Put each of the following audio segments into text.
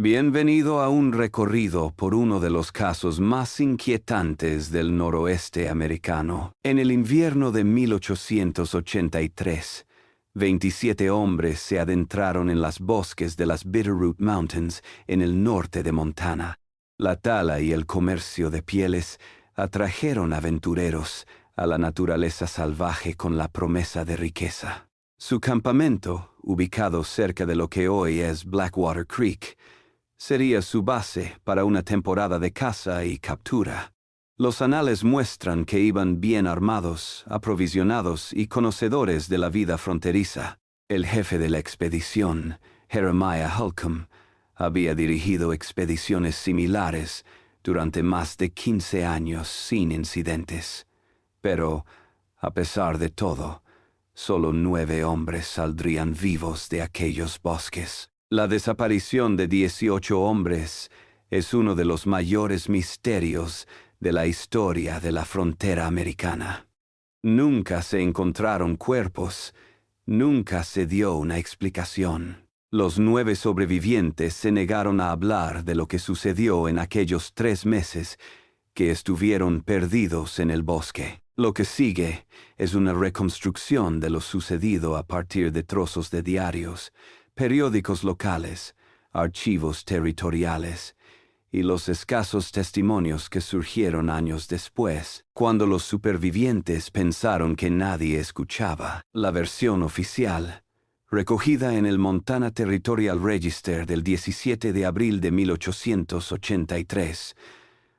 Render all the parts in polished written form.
Bienvenido a un recorrido por uno de los casos más inquietantes del noroeste americano. En el invierno de 1883, 27 hombres se adentraron en los bosques de las Bitterroot Mountains en el norte de Montana. La tala y el comercio de pieles atrajeron aventureros a la naturaleza salvaje con la promesa de riqueza. Su campamento, ubicado cerca de lo que hoy es Blackwater Creek, sería su base para una temporada de caza y captura. Los anales muestran que iban bien armados, aprovisionados y conocedores de la vida fronteriza. El jefe de la expedición, Jeremiah Holcomb, había dirigido expediciones similares durante más de 15 años sin incidentes. Pero, a pesar de todo, solo 9 hombres saldrían vivos de aquellos bosques. La desaparición de 18 hombres es uno de los mayores misterios de la historia de la frontera americana. Nunca se encontraron cuerpos, nunca se dio una explicación. Los 9 sobrevivientes se negaron a hablar de lo que sucedió en aquellos 3 meses que estuvieron perdidos en el bosque. Lo que sigue es una reconstrucción de lo sucedido a partir de trozos de diarios, periódicos locales, archivos territoriales y los escasos testimonios que surgieron años después, cuando los supervivientes pensaron que nadie escuchaba. La versión oficial, recogida en el Montana Territorial Register del 17 de abril de 1883,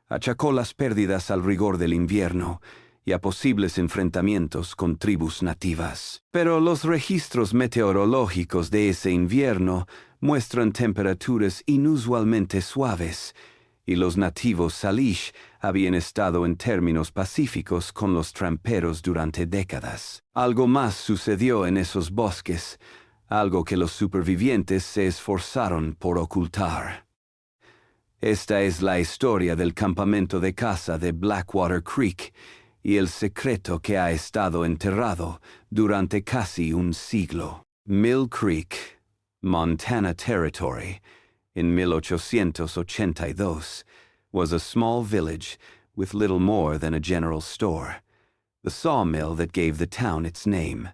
achacó las pérdidas al rigor del invierno y a posibles enfrentamientos con tribus nativas. Pero los registros meteorológicos de ese invierno muestran temperaturas inusualmente suaves, y los nativos Salish habían estado en términos pacíficos con los tramperos durante décadas. Algo más sucedió en esos bosques, algo que los supervivientes se esforzaron por ocultar. Esta es la historia del campamento de caza de Blackwater Creek, y el secreto que ha estado enterrado durante casi un siglo. Mill Creek, Montana Territory, in 1882, was a small village with little more than a general store, the sawmill that gave the town its name,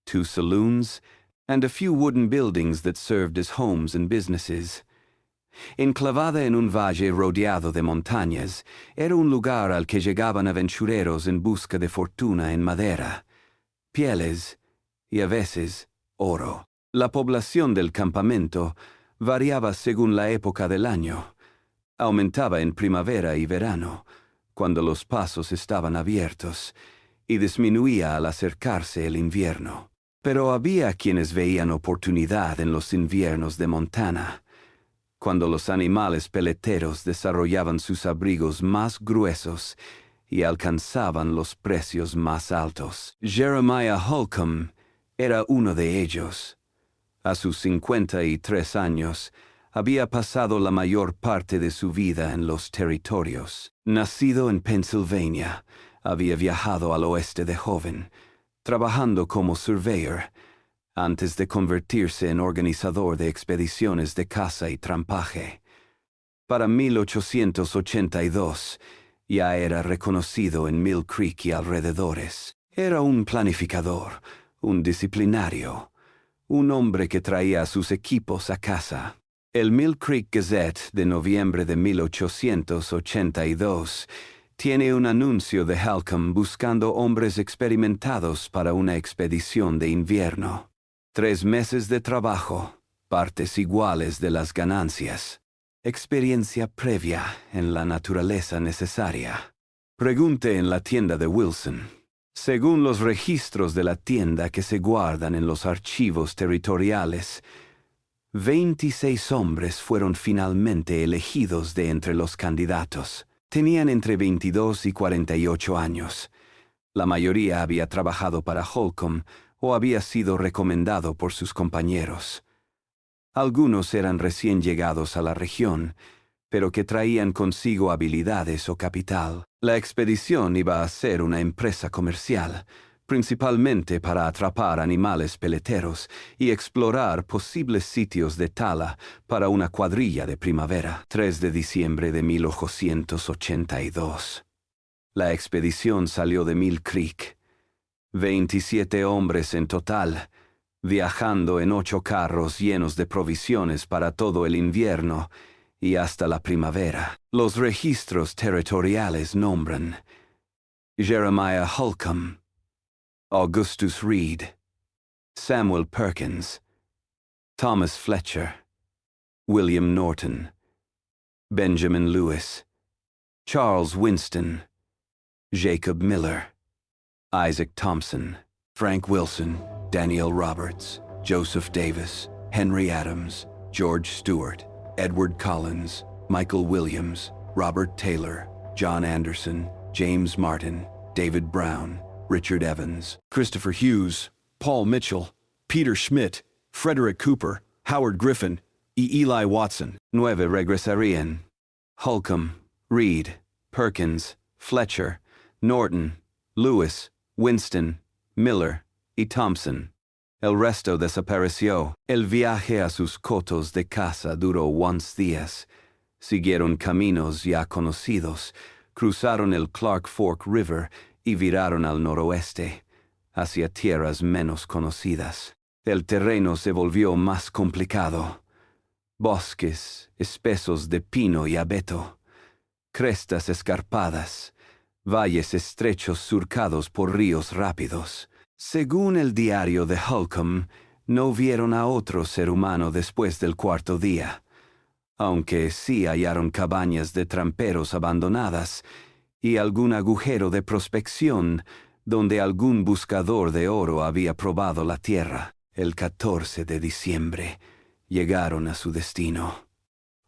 2 saloons, and a few wooden buildings that served as homes and businesses. Enclavada en un valle rodeado de montañas, era un lugar al que llegaban aventureros en busca de fortuna en madera, pieles y a veces oro. La población del campamento variaba según la época del año. Aumentaba en primavera y verano, cuando los pasos estaban abiertos, y disminuía al acercarse el invierno. Pero había quienes veían oportunidad en los inviernos de Montana, cuando los animales peleteros desarrollaban sus abrigos más gruesos y alcanzaban los precios más altos. Jeremiah Holcomb era uno de ellos. A sus 53 años, había pasado la mayor parte de su vida en los territorios. Nacido en Pennsylvania, había viajado al oeste de joven, trabajando como surveyor, antes de convertirse en organizador de expediciones de caza y trampaje. Para 1882, ya era reconocido en Mill Creek y alrededores. Era un planificador, un disciplinario, un hombre que traía a sus equipos a casa. El Mill Creek Gazette de noviembre de 1882 tiene un anuncio de Holcomb buscando hombres experimentados para una expedición de invierno. 3 meses de trabajo, partes iguales de las ganancias. Experiencia previa en la naturaleza necesaria. Pregunte en la tienda de Wilson. Según los registros de la tienda que se guardan en los archivos territoriales, 26 hombres fueron finalmente elegidos de entre los candidatos. Tenían entre 22 y 48 años. La mayoría había trabajado para Holcomb o había sido recomendado por sus compañeros. Algunos eran recién llegados a la región, pero que traían consigo habilidades o capital. La expedición iba a ser una empresa comercial, principalmente para atrapar animales peleteros y explorar posibles sitios de tala para una cuadrilla de primavera. 3 de diciembre de 1882. La expedición salió de Mill Creek. 27 hombres en total, viajando en 8 carros llenos de provisiones para todo el invierno y hasta la primavera. Los registros territoriales nombran Jeremiah Holcomb, Augustus Reed, Samuel Perkins, Thomas Fletcher, William Norton, Benjamin Lewis, Charles Winston, Jacob Miller, Isaac Thompson, Frank Wilson, Daniel Roberts, Joseph Davis, Henry Adams, George Stewart, Edward Collins, Michael Williams, Robert Taylor, John Anderson, James Martin, David Brown, Richard Evans, Christopher Hughes, Paul Mitchell, Peter Schmidt, Frederick Cooper, Howard Griffin y Eli Watson. 9 regresarían. Holcomb, Reed, Perkins, Fletcher, Norton, Lewis, Winston, Miller y Thompson. El resto desapareció. El viaje a sus cotos de caza duró 11 días. Siguieron caminos ya conocidos, cruzaron el Clark Fork River y viraron al noroeste, hacia tierras menos conocidas. El terreno se volvió más complicado. Bosques espesos de pino y abeto, crestas escarpadas, valles estrechos surcados por ríos rápidos. Según el diario de Holcomb, no vieron a otro ser humano después del 4.º día, aunque sí hallaron cabañas de tramperos abandonadas y algún agujero de prospección donde algún buscador de oro había probado la tierra. El 14 de diciembre llegaron a su destino,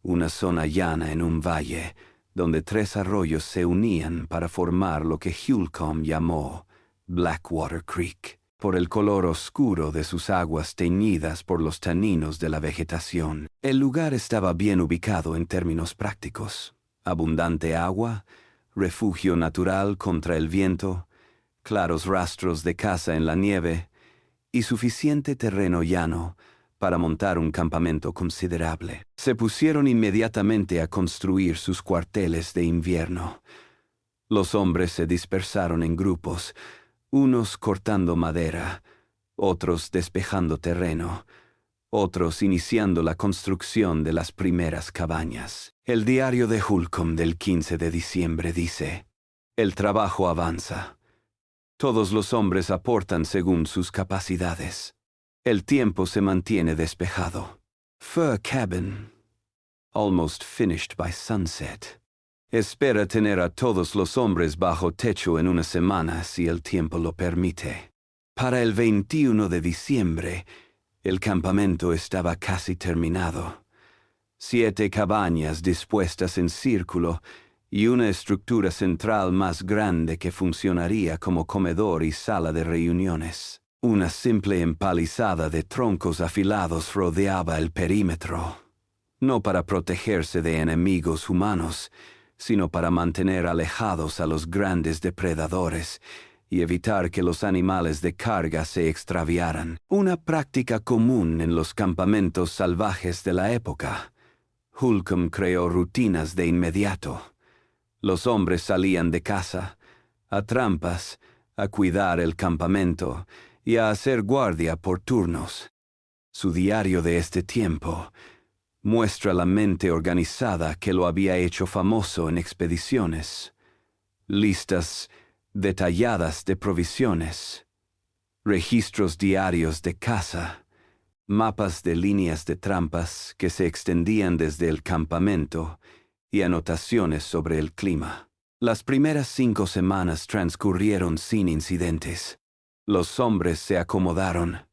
una zona llana en un valle, donde 3 arroyos se unían para formar lo que Holcomb llamó Blackwater Creek, por el color oscuro de sus aguas teñidas por los taninos de la vegetación. El lugar estaba bien ubicado en términos prácticos. Abundante agua, refugio natural contra el viento, claros rastros de caza en la nieve y suficiente terreno llano para montar un campamento considerable. Se pusieron inmediatamente a construir sus cuarteles de invierno. Los hombres se dispersaron en grupos, unos cortando madera, otros despejando terreno, otros iniciando la construcción de las primeras cabañas. El diario de Holcomb del 15 de diciembre dice: el trabajo avanza. Todos los hombres aportan según sus capacidades. El tiempo se mantiene despejado. Fur Cabin, almost finished by sunset. Espera tener a todos los hombres bajo techo en una semana si el tiempo lo permite. Para el 21 de diciembre, el campamento estaba casi terminado. 7 cabañas dispuestas en círculo y una estructura central más grande que funcionaría como comedor y sala de reuniones. Una simple empalizada de troncos afilados rodeaba el perímetro, no para protegerse de enemigos humanos, sino para mantener alejados a los grandes depredadores y evitar que los animales de carga se extraviaran. Una práctica común en los campamentos salvajes de la época. Holcomb creó rutinas de inmediato. Los hombres salían de caza, a trampas, a cuidar el campamento y a hacer guardia por turnos. Su diario de este tiempo muestra la mente organizada que lo había hecho famoso en expediciones. Listas detalladas de provisiones, registros diarios de caza, mapas de líneas de trampas que se extendían desde el campamento y anotaciones sobre el clima. Las primeras 5 semanas transcurrieron sin incidentes. Los hombres se acomodaron.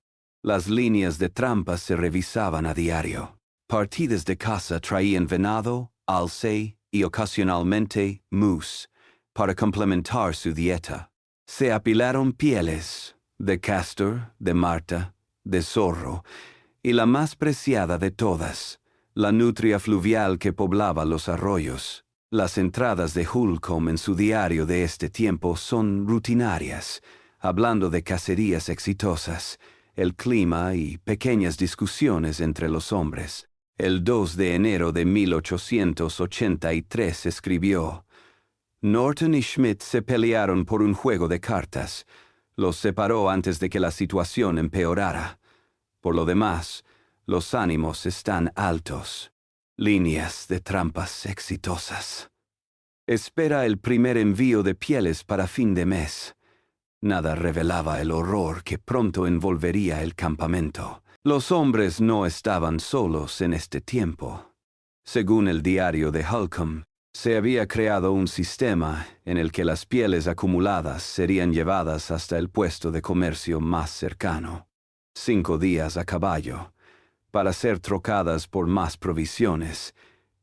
Las líneas de trampas se revisaban a diario. Partidas de caza traían venado, alce y ocasionalmente moose para complementar su dieta. Se apilaron pieles de castor, de marta, de zorro y la más preciada de todas, la nutria fluvial que poblaba los arroyos. Las entradas de Holcomb en su diario de este tiempo son rutinarias, hablando de cacerías exitosas, el clima y pequeñas discusiones entre los hombres. El 2 de enero de 1883 escribió: Norton y Schmidt se pelearon por un juego de cartas. Los separó antes de que la situación empeorara. Por lo demás, los ánimos están altos. Líneas de trampas exitosas. Espera el primer envío de pieles para fin de mes. Nada revelaba el horror que pronto envolvería el campamento. Los hombres no estaban solos en este tiempo. Según el diario de Holcomb, se había creado un sistema en el que las pieles acumuladas serían llevadas hasta el puesto de comercio más cercano, 5 días a caballo, para ser trocadas por más provisiones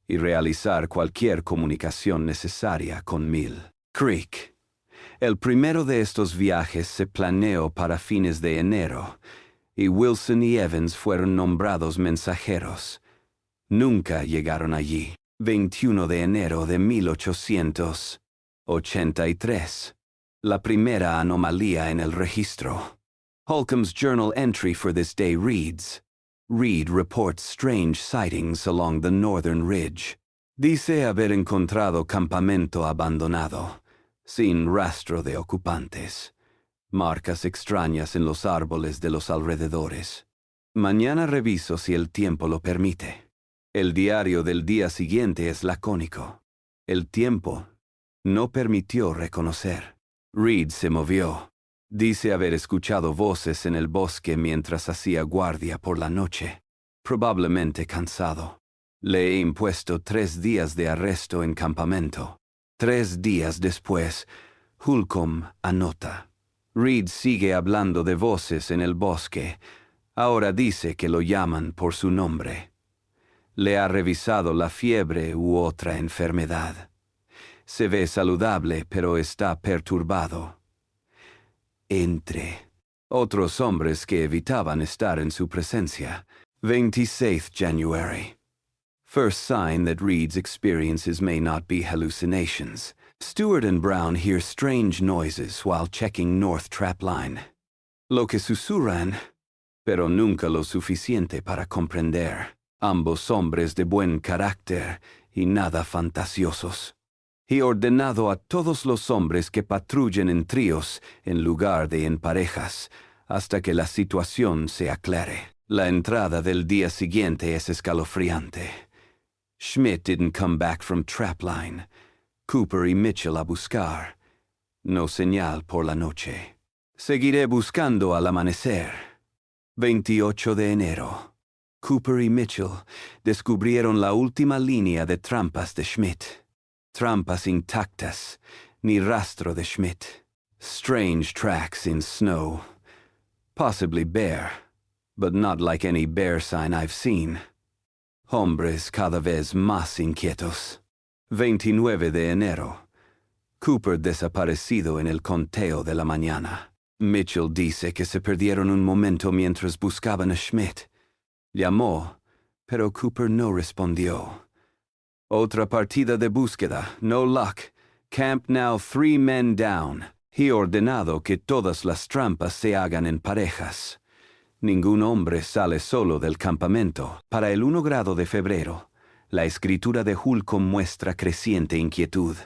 y realizar cualquier comunicación necesaria con Mill Creek. El primero de estos viajes se planeó para fines de enero, y Wilson y Evans fueron nombrados mensajeros. Nunca llegaron allí. 21 de enero de 1883. La primera anomalía en el registro. Holcomb's journal entry for this day reads: Reed reports strange sightings along the northern ridge. Dice haber encontrado campamento abandonado, sin rastro de ocupantes. Marcas extrañas en los árboles de los alrededores. Mañana reviso si el tiempo lo permite. El diario del día siguiente es lacónico. El tiempo no permitió reconocer. Reed se movió. Dice haber escuchado voces en el bosque mientras hacía guardia por la noche. Probablemente cansado. Le he impuesto 3 días de arresto en campamento. 3 días después, Holcomb anota: Reed sigue hablando de voces en el bosque. Ahora dice que lo llaman por su nombre. Le ha revisado la fiebre u otra enfermedad. Se ve saludable, pero está perturbado. Entre otros hombres que evitaban estar en su presencia. 26 January. First sign that Reed's experiences may not be hallucinations. Stewart and Brown hear strange noises while checking North Trap Line. Lo que susurran, pero nunca lo suficiente para comprender. Ambos hombres de buen carácter y nada fantasiosos. Y ordenado a todos los hombres que patrullen en tríos en lugar de en parejas, hasta que la situación se aclare. La entrada del día siguiente es escalofriante. Schmidt didn't come back from Trapline. Cooper y Mitchell a buscar. No señal por la noche. Seguiré buscando al amanecer. 28 de enero. Cooper y Mitchell descubrieron la última línea de trampas de Schmidt. Trampas intactas, ni rastro de Schmidt. Strange tracks in snow. Possibly bear, but not like any bear sign I've seen. Hombres cada vez más inquietos. 29 de enero. Cooper desaparecido en el conteo de la mañana. Mitchell dice que se perdieron un momento mientras buscaban a Schmidt. Llamó, pero Cooper no respondió. Otra partida de búsqueda, no luck. Camp now 3 men down. He ordenado que todas las trampas se hagan en parejas. Ningún hombre sale solo del campamento. Para el 1 grado de febrero, la escritura de Holcomb muestra creciente inquietud.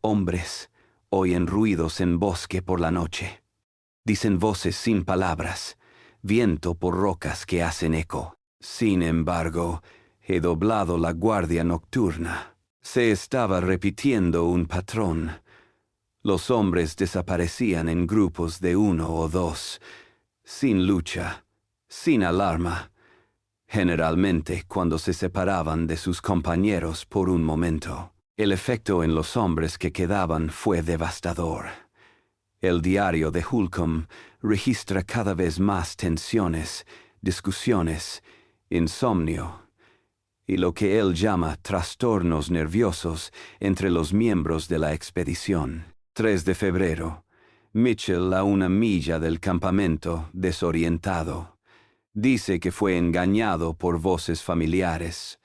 Hombres oyen ruidos en bosque por la noche. Dicen voces sin palabras. Viento por rocas que hacen eco. Sin embargo, he doblado la guardia nocturna. Se estaba repitiendo un patrón. Los hombres desaparecían en grupos de 1 o 2, sin lucha, sin alarma, generalmente cuando se separaban de sus compañeros por un momento. El efecto en los hombres que quedaban fue devastador. El diario de Holcomb registra cada vez más tensiones, discusiones, insomnio y lo que él llama trastornos nerviosos entre los miembros de la expedición. 3 de febrero. Mitchell a 1 milla del campamento, desorientado. Dice que fue engañado por voces familiares.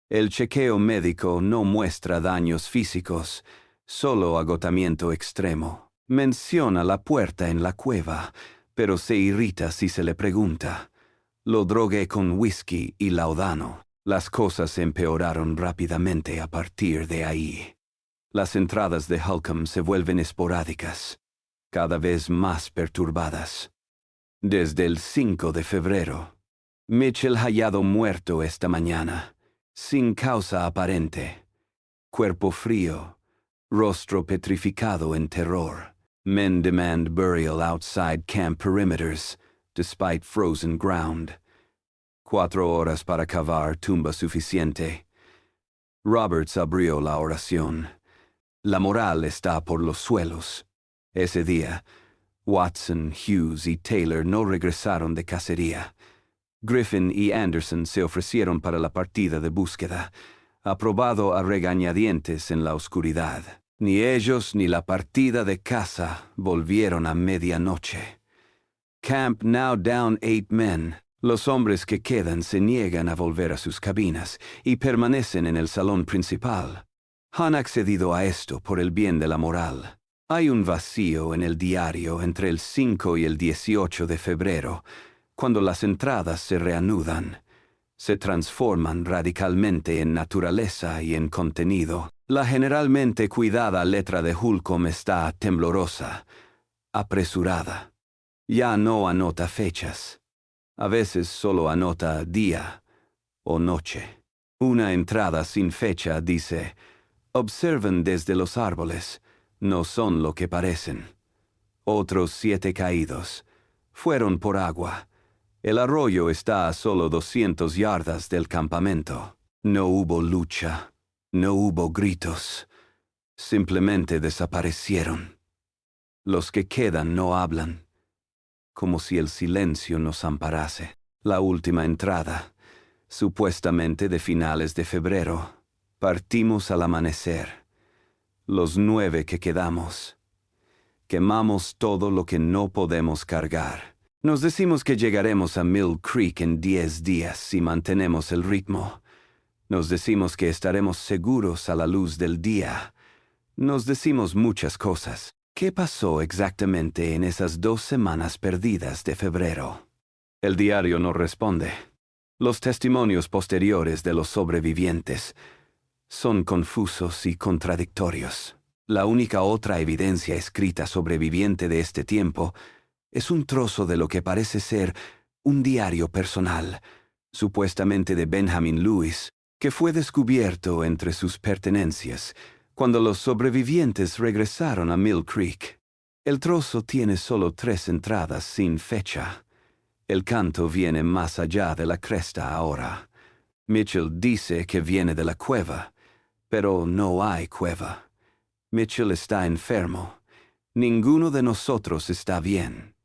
El chequeo médico no muestra daños físicos, solo agotamiento extremo. Menciona la puerta en la cueva, pero se irrita si se le pregunta. Lo drogué con whisky y laudano. Las cosas empeoraron rápidamente a partir de ahí. Las entradas de Holcomb se vuelven esporádicas, cada vez más perturbadas. Desde el 5 de febrero, Mitchell hallado muerto esta mañana, sin causa aparente. Cuerpo frío, rostro petrificado en terror. Men demand burial outside camp perimeters, despite frozen ground. 4 horas para cavar tumba suficiente. Roberts abrió la oración. La moral está por los suelos. Ese día, Watson, Hughes y Taylor no regresaron de cacería. Griffin y Anderson se ofrecieron para la partida de búsqueda, aprobado a regañadientes en la oscuridad. Ni ellos ni la partida de caza volvieron a medianoche. Camp now down 8 men. Los hombres que quedan se niegan a volver a sus cabinas y permanecen en el salón principal. Han accedido a esto por el bien de la moral. Hay un vacío en el diario entre el 5 y el 18 de febrero, cuando las entradas se reanudan. Se transforman radicalmente en naturaleza y en contenido. La generalmente cuidada letra de Holcomb está temblorosa, apresurada. Ya no anota fechas. A veces solo anota día o noche. Una entrada sin fecha dice: observen desde los árboles, no son lo que parecen. Otros 7 caídos. Fueron por agua. El arroyo está a solo 200 yardas del campamento. No hubo lucha, no hubo gritos. Simplemente desaparecieron. Los que quedan no hablan, como si el silencio nos amparase. La última entrada, supuestamente de finales de febrero. Partimos al amanecer. Los 9 que quedamos. Quemamos todo lo que no podemos cargar. Nos decimos que llegaremos a Mill Creek en 10 días si mantenemos el ritmo. Nos decimos que estaremos seguros a la luz del día. Nos decimos muchas cosas. ¿Qué pasó exactamente en esas 2 semanas perdidas de febrero? El diario no responde. Los testimonios posteriores de los sobrevivientes son confusos y contradictorios. La única otra evidencia escrita sobreviviente de este tiempo es un trozo de lo que parece ser un diario personal, supuestamente de Benjamin Lewis, que fue descubierto entre sus pertenencias cuando los sobrevivientes regresaron a Mill Creek. El trozo tiene solo 3 entradas sin fecha. El canto viene más allá de la cresta ahora. Mitchell dice que viene de la cueva, pero no hay cueva. Mitchell está enfermo. Ninguno de nosotros está bien.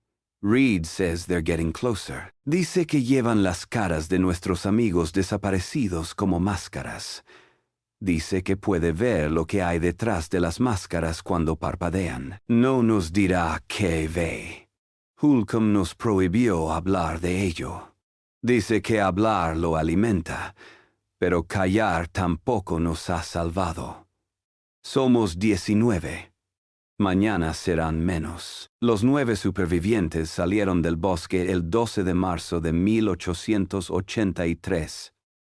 Reed says they're getting closer. Dice que llevan las caras de nuestros amigos desaparecidos como máscaras. Dice que puede ver lo que hay detrás de las máscaras cuando parpadean. No nos dirá qué ve. Holcomb nos prohibió hablar de ello. Dice que hablar lo alimenta, pero callar tampoco nos ha salvado. Somos 19. Mañana serán menos. Los 9 supervivientes salieron del bosque el 12 de marzo de 1883.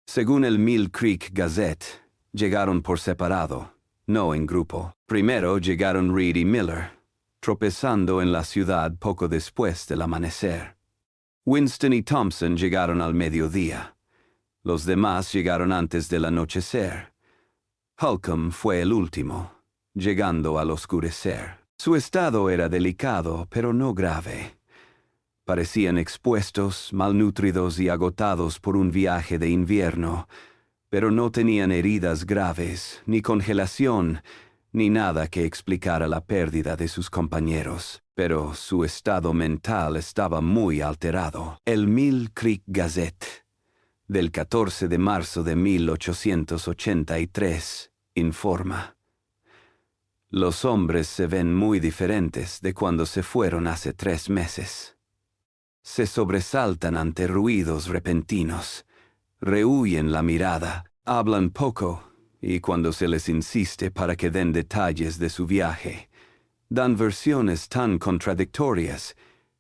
Según el Mill Creek Gazette, llegaron por separado, no en grupo. Primero llegaron Reed y Miller, tropezando en la ciudad poco después del amanecer. Winston y Thompson llegaron al mediodía. Los demás llegaron antes del anochecer. Holcomb fue el último, llegando al oscurecer. Su estado era delicado, pero no grave. Parecían expuestos, malnutridos y agotados por un viaje de invierno, pero no tenían heridas graves, ni congelación, ni nada que explicara la pérdida de sus compañeros. Pero su estado mental estaba muy alterado. El Mill Creek Gazette, del 14 de marzo de 1883, informa: los hombres se ven muy diferentes de cuando se fueron hace 3 meses. Se sobresaltan ante ruidos repentinos, rehuyen la mirada, hablan poco, y cuando se les insiste para que den detalles de su viaje, Dan versiones tan contradictorias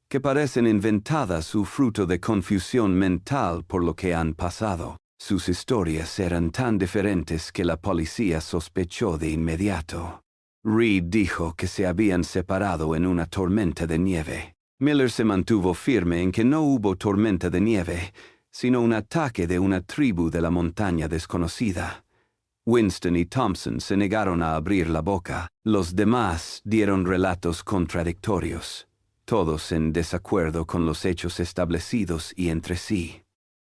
que parecen inventadas su fruto de confusión mental por lo que han pasado. Sus historias eran tan diferentes que la policía sospechó de inmediato. Reed dijo que se habían separado en una tormenta de nieve. Miller se mantuvo firme en que no hubo tormenta de nieve, sino un ataque de una tribu de la montaña desconocida. Winston y Thompson se negaron a abrir la boca. Los demás dieron relatos contradictorios, todos en desacuerdo con los hechos establecidos y entre sí.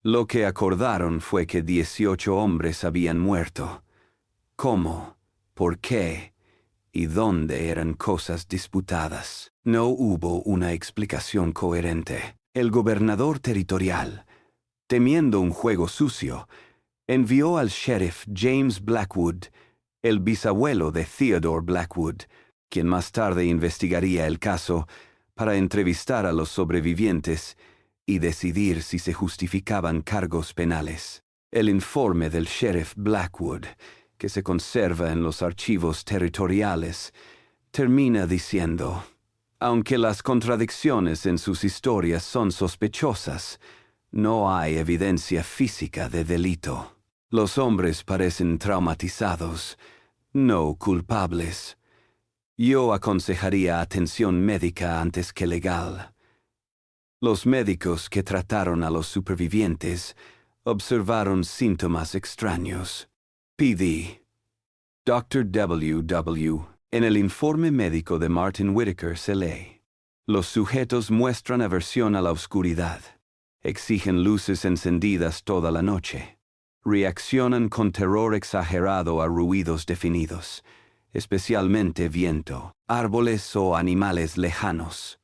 Lo que acordaron fue que 18 hombres habían muerto. ¿Cómo? ¿Por qué? ¿Y dónde eran cosas disputadas? No hubo una explicación coherente. El gobernador territorial, temiendo un juego sucio, envió al sheriff James Blackwood, el bisabuelo de Theodore Blackwood, quien más tarde investigaría el caso, para entrevistar a los sobrevivientes y decidir si se justificaban cargos penales. El informe del sheriff Blackwood, que se conserva en los archivos territoriales, termina diciendo: aunque las contradicciones en sus historias son sospechosas, no hay evidencia física de delito. Los hombres parecen traumatizados, no culpables. Yo aconsejaría atención médica antes que legal. Los médicos que trataron a los supervivientes observaron síntomas extraños. PD. Dr. W. En el informe médico de Martin Whitaker se lee: los sujetos muestran aversión a la oscuridad. Exigen luces encendidas toda la noche. Reaccionan con terror exagerado a ruidos definidos, especialmente viento, árboles o animales lejanos.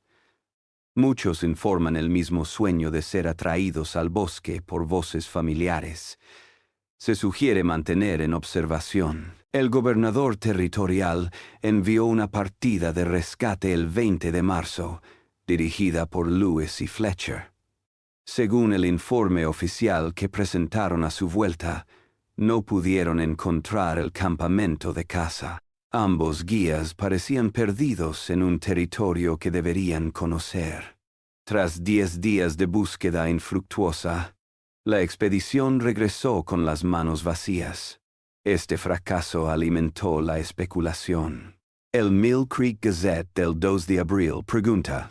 Muchos informan el mismo sueño de ser atraídos al bosque por voces familiares. Se sugiere mantener en observación. El gobernador territorial envió una partida de rescate el 20 de marzo, dirigida por Lewis y Fletcher. Según el informe oficial que presentaron a su vuelta, no pudieron encontrar el campamento de caza. Ambos guías parecían perdidos en un territorio que deberían conocer. Tras 10 días de búsqueda infructuosa, la expedición regresó con las manos vacías. Este fracaso alimentó la especulación. El Mill Creek Gazette del 2 de abril pregunta: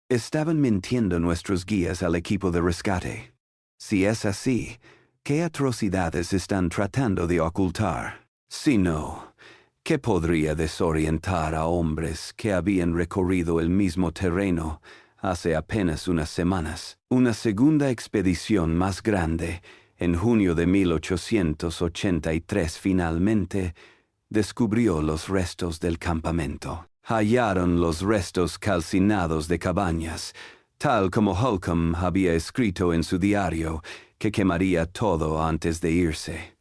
¿estaban mintiendo nuestros guías al equipo de rescate? Si es así, ¿qué atrocidades están tratando de ocultar? Si no, ¿qué podría desorientar a hombres que habían recorrido el mismo terreno hace apenas unas semanas? Una segunda expedición más grande, en junio de 1883, finalmente descubrió los restos del campamento. Hallaron los restos calcinados de cabañas, tal como Holcomb había escrito en su diario, que quemaría todo antes de irse.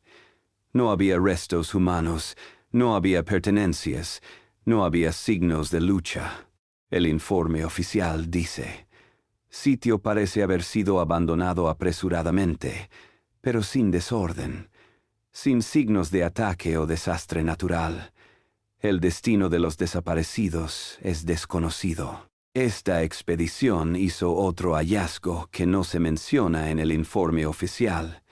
No había restos humanos, no había pertenencias, no había signos de lucha. El informe oficial dice: sitio parece haber sido abandonado apresuradamente, pero sin desorden, sin signos de ataque o desastre natural. El destino de los desaparecidos es desconocido. Esta expedición hizo otro hallazgo que no se menciona en el informe oficial,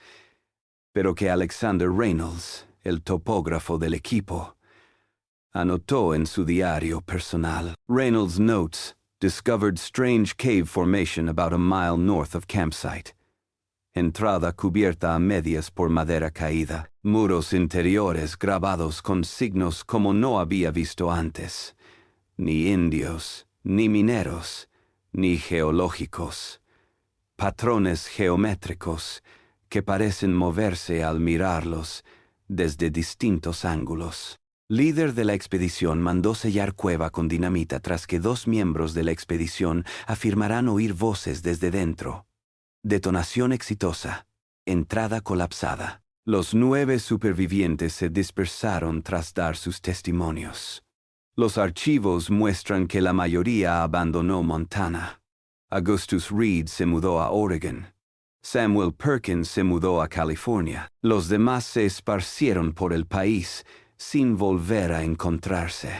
pero que Alexander Reynolds, el topógrafo del equipo, anotó en su diario personal. Reynolds notes: discovered strange cave formation about a mile north of campsite. Entrada cubierta a medias por madera caída. Muros interiores grabados con signos como no había visto antes. Ni indios, ni mineros, ni geológicos. Patrones geométricos que parecen moverse al mirarlos desde distintos ángulos. Líder de la expedición mandó sellar cueva con dinamita tras que 2 miembros de la expedición afirmarán oír voces desde dentro. Detonación exitosa. Entrada colapsada. Los 9 supervivientes se dispersaron tras dar sus testimonios. Los archivos muestran que la mayoría abandonó Montana. Augustus Reed se mudó a Oregon. Samuel Perkins se mudó a California. Los demás se esparcieron por el país sin volver a encontrarse.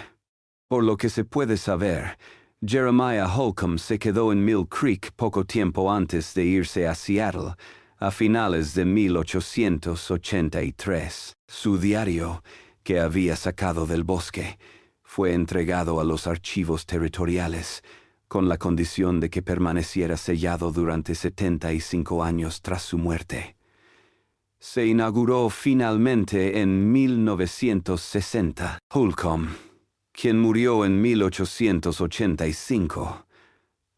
Por lo que se puede saber, Jeremiah Holcomb se quedó en Mill Creek poco tiempo antes de irse a Seattle, a finales de 1883. Su diario, que había sacado del bosque, fue entregado a los archivos territoriales, con la condición de que permaneciera sellado durante 75 años tras su muerte. Se inauguró finalmente en 1960. Holcomb, quien murió en 1885,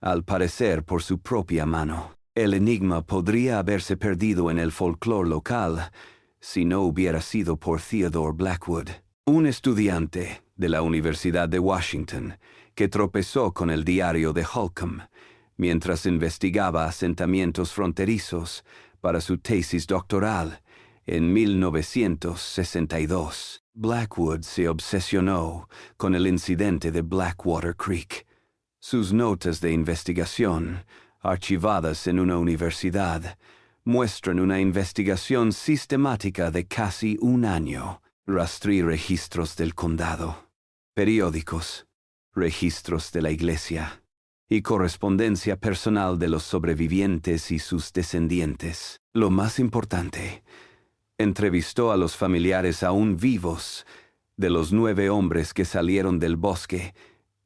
al parecer por su propia mano. El enigma podría haberse perdido en el folclore local si no hubiera sido por Theodore Blackwood, un estudiante de la Universidad de Washington que tropezó con el diario de Holcomb mientras investigaba asentamientos fronterizos para su tesis doctoral en 1962. Blackwood se obsesionó con el incidente de Blackwater Creek. Sus notas de investigación, archivadas en una universidad, muestran una investigación sistemática de casi un año. Rastreé registros del condado, periódicos, registros de la iglesia y correspondencia personal de los sobrevivientes y sus descendientes. Lo más importante, entrevistó a los familiares aún vivos de los 9 hombres que salieron del bosque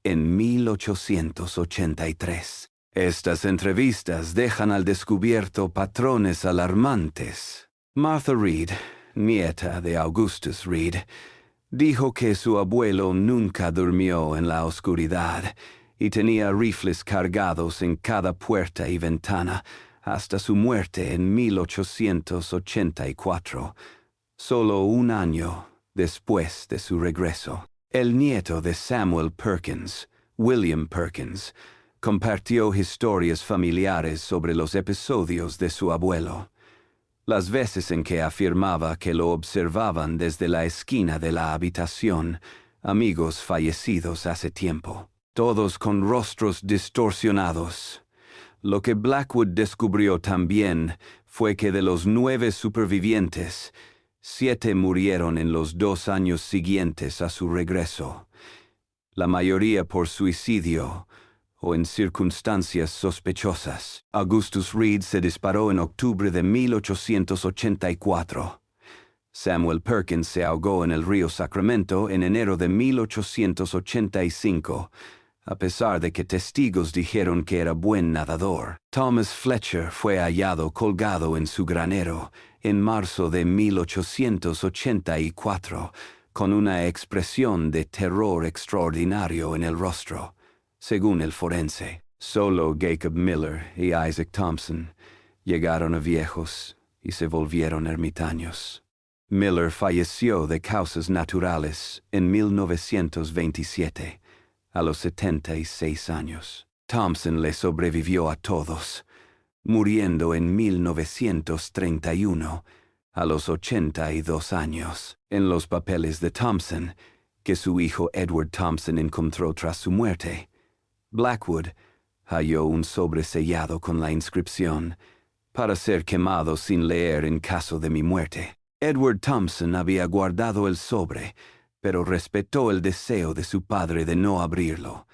en 1883. Estas entrevistas dejan al descubierto patrones alarmantes. Martha Reed, nieta de Augustus Reed, dijo que su abuelo nunca durmió en la oscuridad y tenía rifles cargados en cada puerta y ventana hasta su muerte en 1884, solo un año después de su regreso. El nieto de Samuel Perkins, William Perkins, compartió historias familiares sobre los episodios de su abuelo. Las veces en que afirmaba que lo observaban desde la esquina de la habitación, amigos fallecidos hace tiempo, todos con rostros distorsionados. Lo que Blackwood descubrió también fue que de los 9 supervivientes, 7 murieron en los 2 años siguientes a su regreso, la mayoría por suicidio o en circunstancias sospechosas. Augustus Reed se disparó en octubre de 1884. Samuel Perkins se ahogó en el río Sacramento en enero de 1885, a pesar de que testigos dijeron que era buen nadador. Thomas Fletcher fue hallado colgado en su granero en marzo de 1884, con una expresión de terror extraordinario en el rostro. Según el forense, solo Jacob Miller y Isaac Thompson llegaron a viejos y se volvieron ermitaños. Miller falleció de causas naturales en 1927, a los 76 años. Thompson le sobrevivió a todos, muriendo en 1931, a los 82 años. En los papeles de Thompson, que su hijo Edward Thompson encontró tras su muerte, Blackwood halló un sobre sellado con la inscripción: «Para ser quemado sin leer en caso de mi muerte». Edward Thompson había guardado el sobre, pero respetó el deseo de su padre de no abrirlo.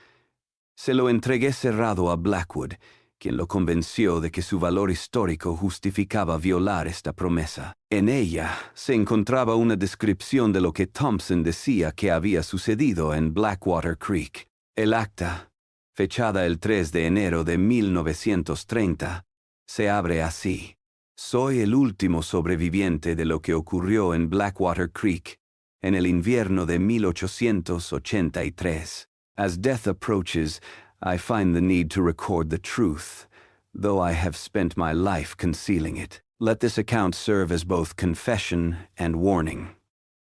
Se lo entregué cerrado a Blackwood, quien lo convenció de que su valor histórico justificaba violar esta promesa. En ella se encontraba una descripción de lo que Thompson decía que había sucedido en Blackwater Creek. El acta, fechada el 3 de enero de 1930, se abre así: «Soy el último sobreviviente de lo que ocurrió en Blackwater Creek en el invierno de 1883. As death approaches, I find the need to record the truth, though I have spent my life concealing it. Let this account serve as both confession and warning».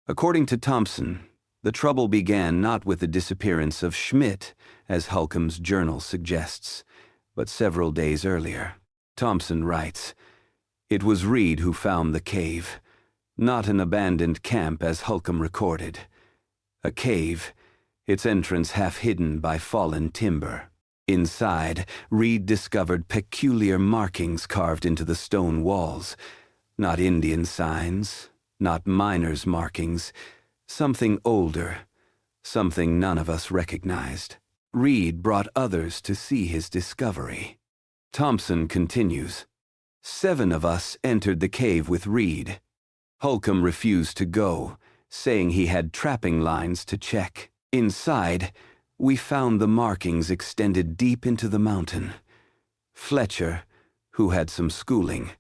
According to Thompson, the trouble began not with the disappearance of Schmidt, as Holcomb's journal suggests, but several days earlier. Thompson writes, "It was Reed who found the cave, not an abandoned camp as Holcomb recorded. A cave, its entrance half hidden by fallen timber. Inside, Reed discovered peculiar markings carved into the stone walls, not Indian signs, not miners' markings, something older, something none of us recognized. Reed brought others to see his discovery. Thompson continues, 7 of us entered the cave with Reed. Holcomb refused to go, saying he had trapping lines to check. Inside, we found the markings extended deep into the mountain. Fletcher, who had some schooling,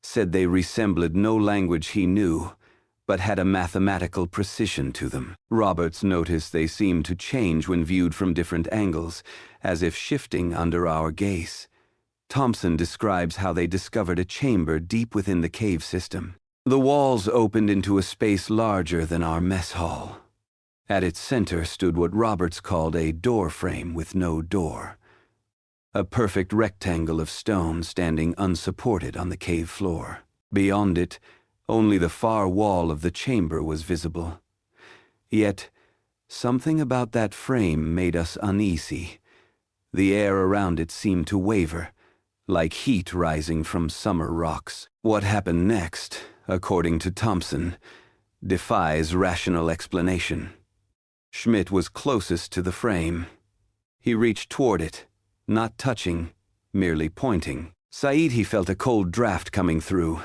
said they resembled no language he knew, but had a mathematical precision to them. Roberts noticed they seemed to change when viewed from different angles, as if shifting under our gaze. Thompson describes how they discovered a chamber deep within the cave system. The walls opened into a space larger than our mess hall. At its center stood what Roberts called a door frame with no door. A perfect rectangle of stone standing unsupported on the cave floor. Beyond it, only the far wall of the chamber was visible. Yet, something about that frame made us uneasy. The air around it seemed to waver, like heat rising from summer rocks. What happened next, according to Thompson, defies rational explanation. Schmidt was closest to the frame. He reached toward it, not touching, merely pointing. He felt a cold draft coming through.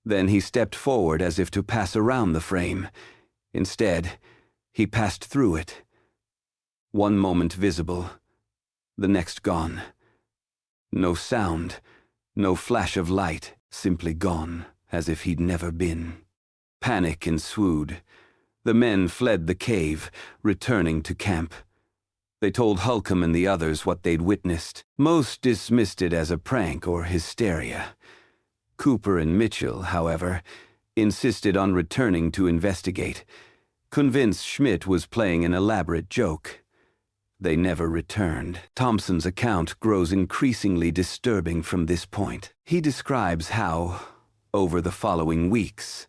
Then he stepped forward as if to pass around the frame. Instead, he passed through it. One moment visible, the next gone. No sound, no flash of light, simply gone, as if he'd never been. Panic ensued. The men fled the cave, returning to camp. They told Holcomb and the others what they'd witnessed. Most dismissed it as a prank or hysteria. Cooper and Mitchell, however, insisted on returning to investigate, convinced Schmidt was playing an elaborate joke. They never returned. Thompson's account grows increasingly disturbing from this point. He describes how, over the following weeks,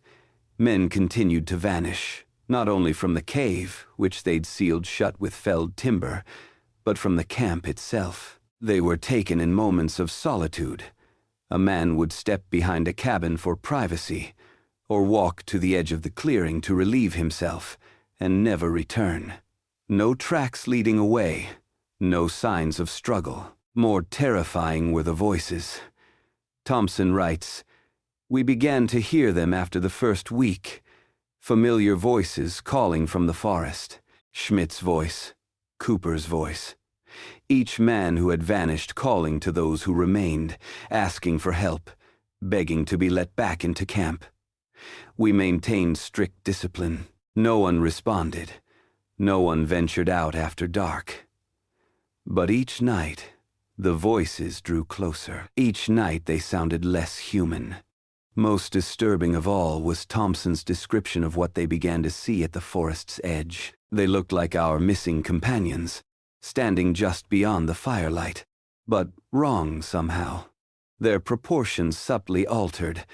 men continued to vanish, not only from the cave, which they'd sealed shut with felled timber, but from the camp itself. They were taken in moments of solitude. A man would step behind a cabin for privacy, or walk to the edge of the clearing to relieve himself, and never return. No tracks leading away, no signs of struggle. More terrifying were the voices. Thompson writes, "We began to hear them after the first week, familiar voices calling from the forest. Schmidt's voice, Cooper's voice. Each man who had vanished calling to those who remained, asking for help, begging to be let back into camp. We maintained strict discipline. No one responded. No one ventured out after dark. But each night, the voices drew closer. Each night they sounded less human. Most disturbing of all was Thompson's description of what they began to see at the forest's edge. They looked like our missing companions, standing just beyond the firelight, but wrong somehow. Their proportions subtly altered,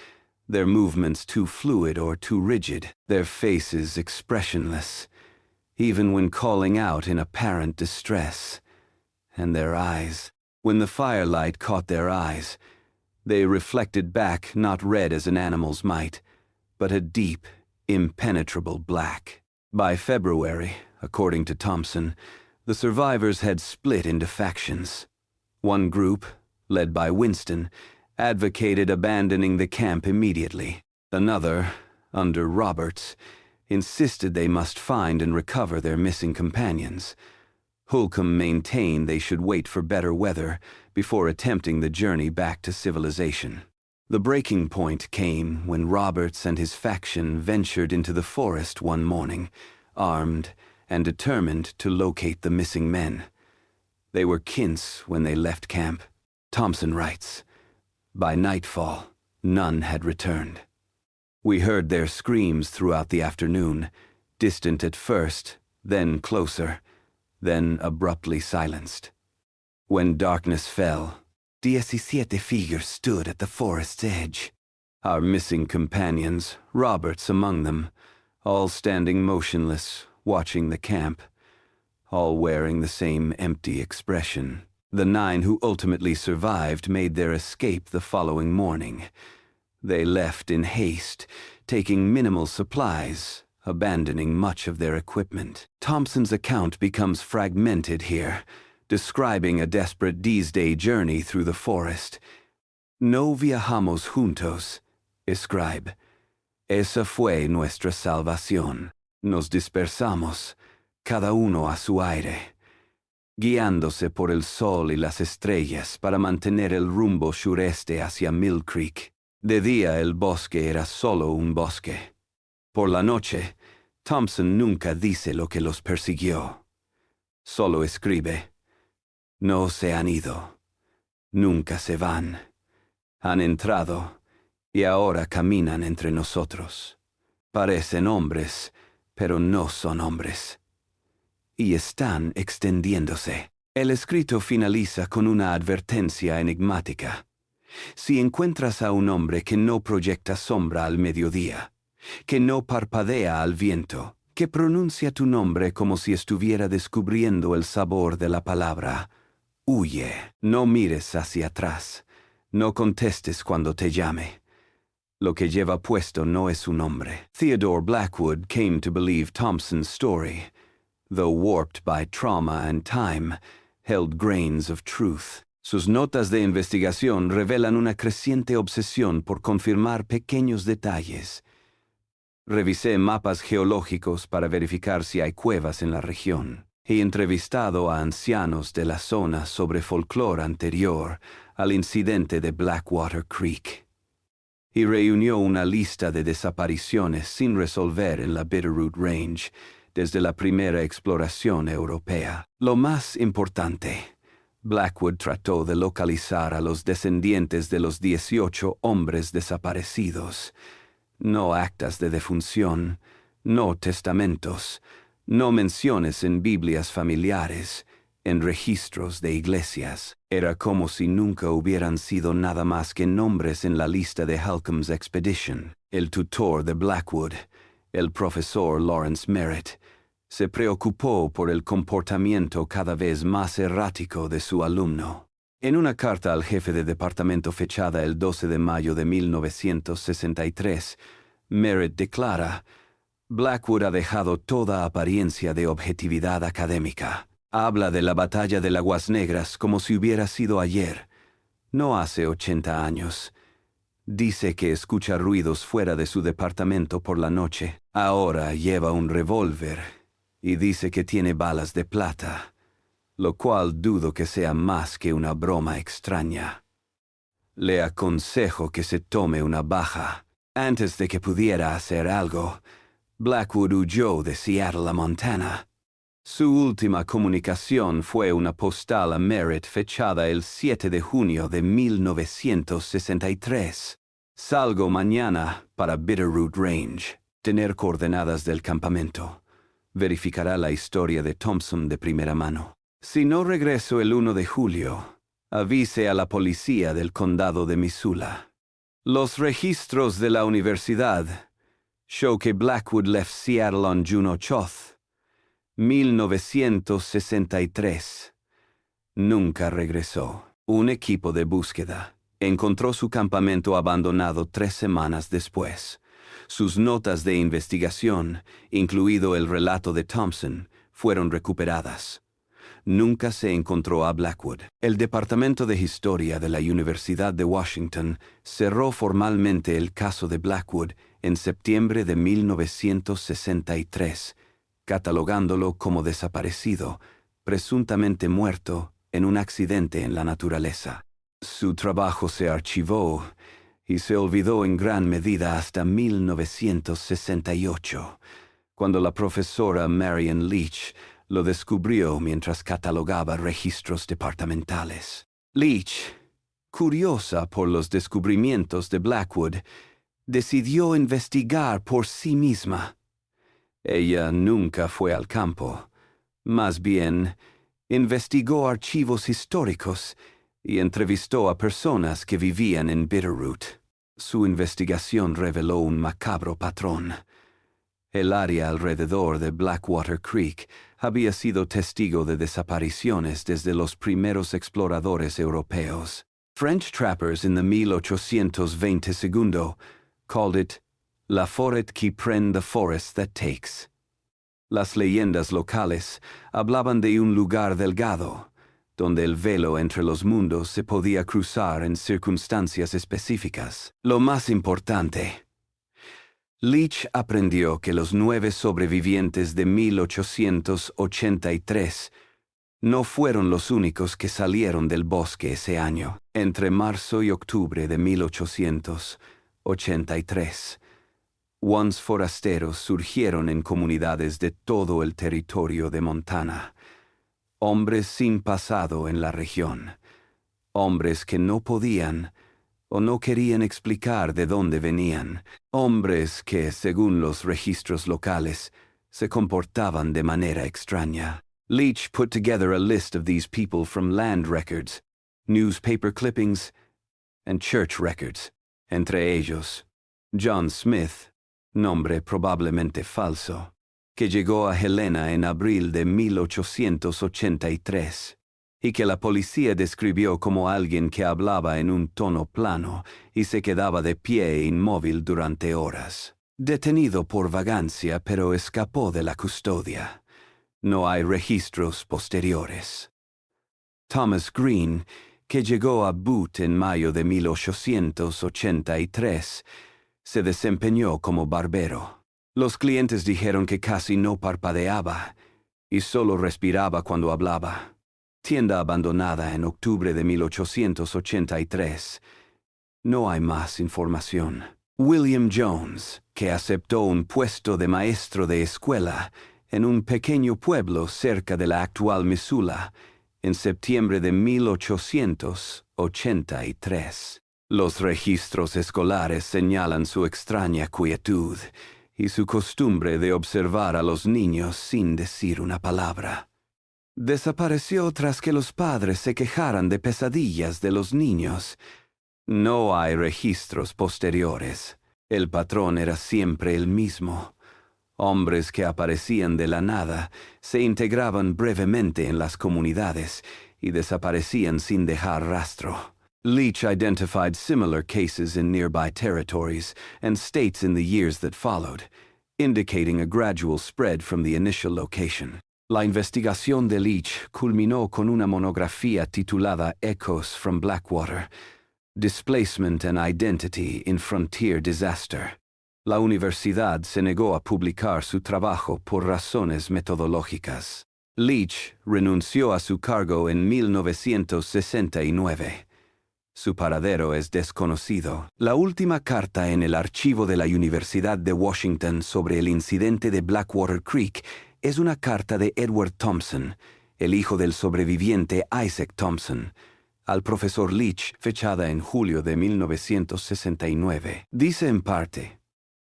their movements too fluid or too rigid, their faces expressionless, even when calling out in apparent distress. And their eyes, when the firelight caught their eyes, they reflected back not red as an animal's might, but a deep, impenetrable black. By February, according to Thompson, the survivors had split into factions. One group, led by Winston, advocated abandoning the camp immediately. Another, under Roberts, insisted they must find and recover their missing companions. Holcomb maintained they should wait for better weather before attempting the journey back to civilization. The breaking point came when Roberts and his faction ventured into the forest one morning, armed and determined to locate the missing men. They were Kint's when they left camp. Thompson writes, "By nightfall, none had returned. We heard their screams throughout the afternoon, distant at first, then closer, then abruptly silenced. When darkness fell, 17 figures stood at the forest's edge. Our missing companions, Roberts among them, all standing motionless, watching the camp, all wearing the same empty expression. The 9 who ultimately survived made their escape the following morning. They left in haste, taking minimal supplies, abandoning much of their equipment. Thompson's account becomes fragmented here, describing a desperate Day journey through the forest. No viajamos juntos, escribe. Esa fue nuestra salvación. Nos dispersamos, cada uno a su aire, guiándose por el sol y las estrellas para mantener el rumbo sureste hacia Mill Creek. De día el bosque era solo un bosque. Por la noche, Thompson nunca dice lo que los persiguió. Solo escribe: no se han ido, nunca se van. Han entrado y ahora caminan entre nosotros. Parecen hombres, pero no son hombres. Y están extendiéndose. El escrito finaliza con una advertencia enigmática. Si encuentras a un hombre que no proyecta sombra al mediodía, que no parpadea al viento, que pronuncia tu nombre como si estuviera descubriendo el sabor de la palabra, huye. No mires hacia atrás. No contestes cuando te llame. Lo que lleva puesto no es un nombre. Theodore Blackwood came to believe Thompson's story, though warped by trauma and time, held grains of truth. Sus notas de investigación revelan una creciente obsesión por confirmar pequeños detalles. Revisé mapas geológicos para verificar si hay cuevas en la región. He entrevistado a ancianos de la zona sobre folclore anterior al incidente de Blackwater Creek. Y reunió una lista de desapariciones sin resolver en la Bitterroot Range desde la primera exploración europea. Lo más importante, Blackwood trató de localizar a los descendientes de los 18 hombres desaparecidos. No actas de defunción, no testamentos, no menciones en Biblias familiares, en registros de iglesias. Era como si nunca hubieran sido nada más que nombres en la lista de Halcombe's Expedition. El tutor de Blackwood, el profesor Lawrence Merritt, se preocupó por el comportamiento cada vez más errático de su alumno. En una carta al jefe de departamento fechada el 12 de mayo de 1963, Merritt declara: Blackwood ha dejado toda apariencia de objetividad académica. Habla de la batalla de Aguas Negras como si hubiera sido ayer, no hace 80 años. Dice que escucha ruidos fuera de su departamento por la noche. Ahora lleva un revólver y dice que tiene balas de plata, lo cual dudo que sea más que una broma extraña. Le aconsejo que se tome una baja. Antes de que pudiera hacer algo, Blackwood huyó de Seattle a Montana. Su última comunicación fue una postal a Merritt fechada el 7 de junio de 1963. Salgo mañana para Bitterroot Range. Tener coordenadas del campamento. Verificará la historia de Thompson de primera mano. Si no regreso el 1 de julio, avise a la policía del condado de Missoula. Los registros de la universidad show que Blackwood left Seattle on June 8th, 1963. Nunca regresó. Un equipo de búsqueda encontró su campamento abandonado 3 semanas después. Sus notas de investigación, incluido el relato de Thompson, fueron recuperadas. Nunca se encontró a Blackwood. El Departamento de Historia de la Universidad de Washington cerró formalmente el caso de Blackwood en septiembre de 1963, catalogándolo como desaparecido, presuntamente muerto en un accidente en la naturaleza. Su trabajo se archivó y se olvidó en gran medida hasta 1968, cuando la profesora Marian Leach lo descubrió mientras catalogaba registros departamentales. Leach, curiosa por los descubrimientos de Blackwood, decidió investigar por sí misma. Ella nunca fue al campo. Más bien, investigó archivos históricos y entrevistó a personas que vivían en Bitterroot. Su investigación reveló un macabro patrón. El área alrededor de Blackwater Creek había sido testigo de desapariciones desde los primeros exploradores europeos. French trappers in the 1822 called it La foret qui prend the forest that takes. Las leyendas locales hablaban de un lugar delgado, donde el velo entre los mundos se podía cruzar en circunstancias específicas. Lo más importante, Leach aprendió que los 9 sobrevivientes de 1883 no fueron los únicos que salieron del bosque ese año. Entre marzo y octubre de 1883, Huns forasteros surgieron en comunidades de todo el territorio de Montana. Hombres sin pasado en la región. Hombres que no podían o no querían explicar de dónde venían. Hombres que, según los registros locales, se comportaban de manera extraña. Leach put together a list of these people from land records, newspaper clippings, and church records. Entre ellos, John Smith, nombre probablemente falso, que llegó a Helena en abril de 1883, y que la policía describió como alguien que hablaba en un tono plano y se quedaba de pie inmóvil durante horas. Detenido por vagancia, pero escapó de la custodia. No hay registros posteriores. Thomas Green, que llegó a Butte en mayo de 1883, se desempeñó como barbero. Los clientes dijeron que casi no parpadeaba y solo respiraba cuando hablaba. Tienda abandonada en octubre de 1883. No hay más información. William Jones, que aceptó un puesto de maestro de escuela en un pequeño pueblo cerca de la actual Missoula, en septiembre de 1883. Los registros escolares señalan su extraña quietud y su costumbre de observar a los niños sin decir una palabra. Desapareció tras que los padres se quejaran de pesadillas de los niños. No hay registros posteriores. El patrón era siempre el mismo. Hombres que aparecían de la nada, se integraban brevemente en las comunidades y desaparecían sin dejar rastro. Leach identified similar cases in nearby territories and states in the years that followed, indicating a gradual spread from the initial location. La investigación de Leach culminó con una monografía titulada Echoes from Blackwater, Displacement and Identity in Frontier Disaster. La universidad se negó a publicar su trabajo por razones metodológicas. Leach renunció a su cargo en 1969. Su paradero es desconocido. La última carta en el archivo de la Universidad de Washington sobre el incidente de Blackwater Creek es una carta de Edward Thompson, el hijo del sobreviviente Isaac Thompson, al profesor Leach, fechada en julio de 1969. Dice en parte: